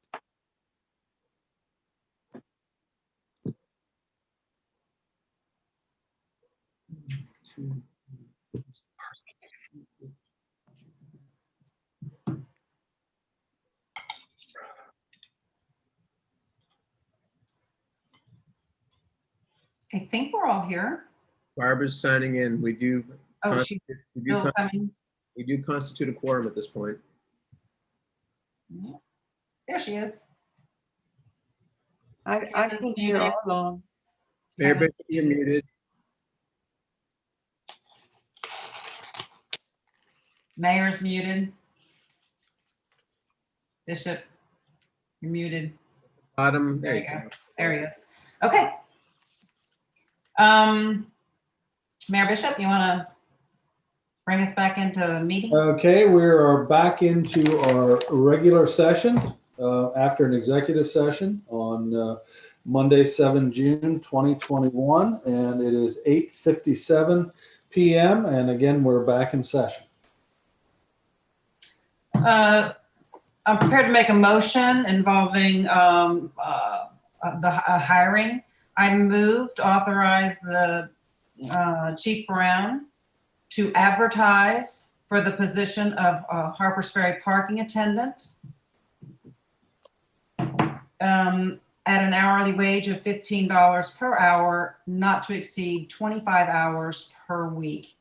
I think we're all here. Barbara's signing in. We do. Oh, she's still coming. We do constitute a quorum at this point. There she is. I've been here all along. Mayor Bishop, you're muted. Mayor's muted. Bishop, you're muted. Bottom, There you go. There he is. Okay. Mayor Bishop, you want to bring us back into the meeting? Okay, we are back into our regular session after an executive session on Monday, 7 June 2021, and it is 8:57 p.m. And again, we're back in session. I'm prepared to make a motion involving the hiring. I moved to authorize the Chief Brown to advertise for the position of Harpers Ferry parking attendant at an hourly wage of $15 per hour, not to exceed 25 hours per week.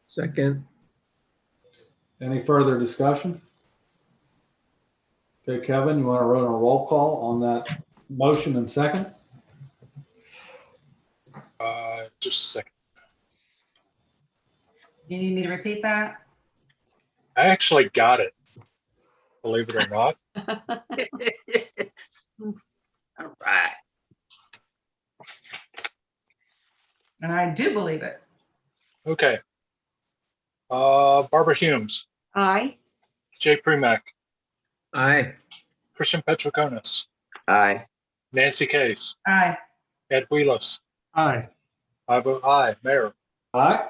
Second. Any further discussion? Okay, Kevin, you want to run a roll call on that motion and second? Just a second. You need me to repeat that? I actually got it, believe it or not. All right. And I do believe it. Okay. Barbara Humes, Aye. Jay Premack, Aye. Christian Petroconis, Aye. Nancy Case, Aye. Ed Wheelos. Aye. I vote aye. Mayor. Aye.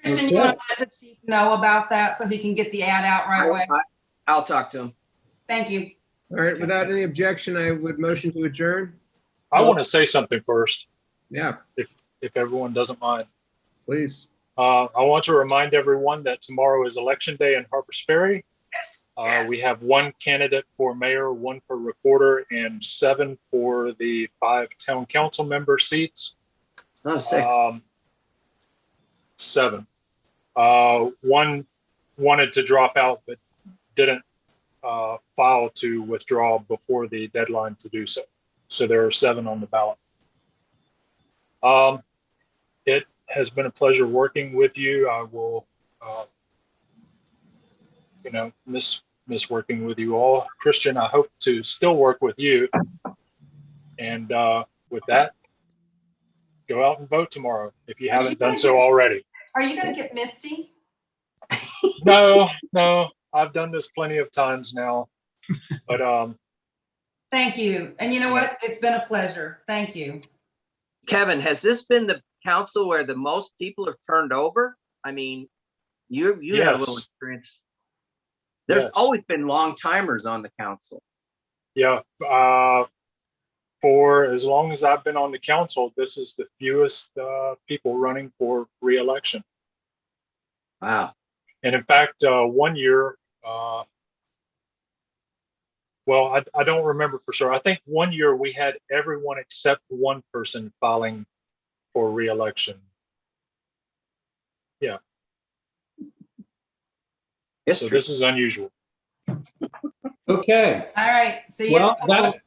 Christian, you want to let the chief know about that so he can get the ad out right away? I'll talk to him. Thank you. All right, without any objection, I would motion to adjourn. I want to say something first, Yeah, if everyone doesn't mind. please. I want to remind everyone that tomorrow is Election Day in Harpers Ferry. We have one candidate for mayor, one for recorder, and 7 for the 5 town council member seats. Oh, 6. 7. One wanted to drop out, but didn't file to withdraw before the deadline to do so. So there are 7 on the ballot. It has been a pleasure working with you. I will, miss working with you all. Christian, I hope to still work with you. And with that, go out and vote tomorrow if you haven't done so already. Are you going to get misty? No, I've done this plenty of times now. But Thank you. And you know what? It's been a pleasure. Thank you. Kevin, has this been the council where the most people have turned over? I mean, you have a little Yes. experience. There's Yes. always been long timers on the council. yeah, for as long as I've been on the council, this is the fewest people running for re-election. Wow. And in fact, one year, well, I don't remember for sure. I think one year we had everyone except one person filing for re-election. Yeah. So this is unusual. Okay. All right. See you. Well,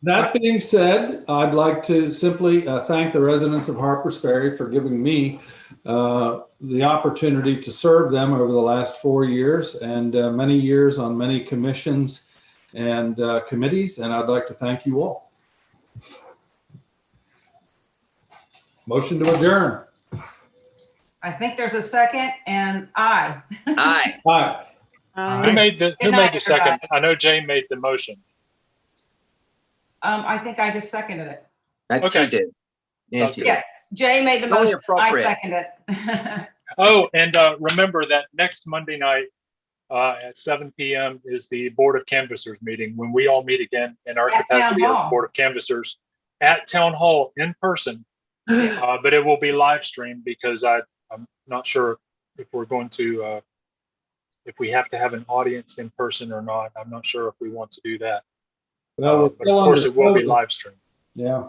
that being said, I'd like to simply thank the residents of Harpers Ferry for giving me the opportunity to serve them over the last 4 years and many years on many commissions and committees, and I'd like to thank you all. Motion to adjourn. I think there's a second, and aye. Aye. Aye. Who made the Good night, second? everybody. I know Jay made the motion. I think I just seconded it. That Okay. you did. Sounds Nancy. good. Yeah, Jay made the Only motion. I appropriate. seconded it. Oh, and remember that next Monday night at 7 p.m. is the Board of Canvassers meeting, when we all meet again in our At Town capacity as Hall. Board of Canvassers at Town Hall in person. But it will be live streamed because I'm not sure if we're going to, if we have to have an audience in person or not. I'm not sure if we want to do that. Well, we're But still of course, under it will be COVID. live streamed. Yeah.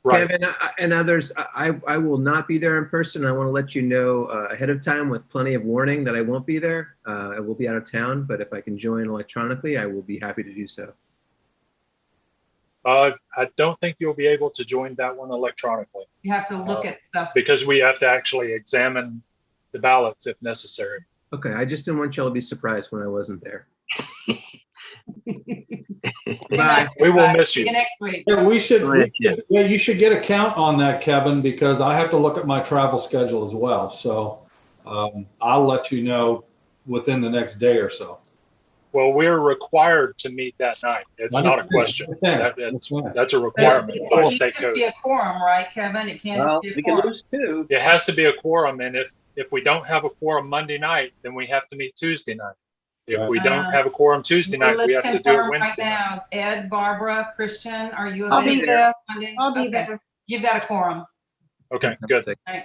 Right. Kevin and others, I will not be there in person. I want to let you know ahead of time with plenty of warning that I won't be there. I will be out of town, but if I can join electronically, I will be happy to do so. I don't think you'll be able to join that one electronically You have to look at stuff. because we have to actually examine the ballots if necessary. Okay, I just didn't want y'all to be surprised when I wasn't there. Bye. We will Bye. miss See you. you next week. Yeah, we should, Yeah. yeah, you should get a count on that, Kevin, because I have to look at my travel schedule as well. So I'll let you know within the next day or so. Well, we're required to meet that night. It's not a question. That's a requirement by It state can't just code. be a quorum, right, Kevin? It can't Well, just we be a can quorum. lose two. It has to be a quorum, and if we don't have a quorum Monday night, then we have to meet Tuesday night. If we don't have a quorum Tuesday night, we Let's have to do it confirm right Wednesday night. now. Ed, Barbara, Christian, are you I'll be available? there. Monday? I'll be Okay. there. You've got a quorum. Okay, good. All right.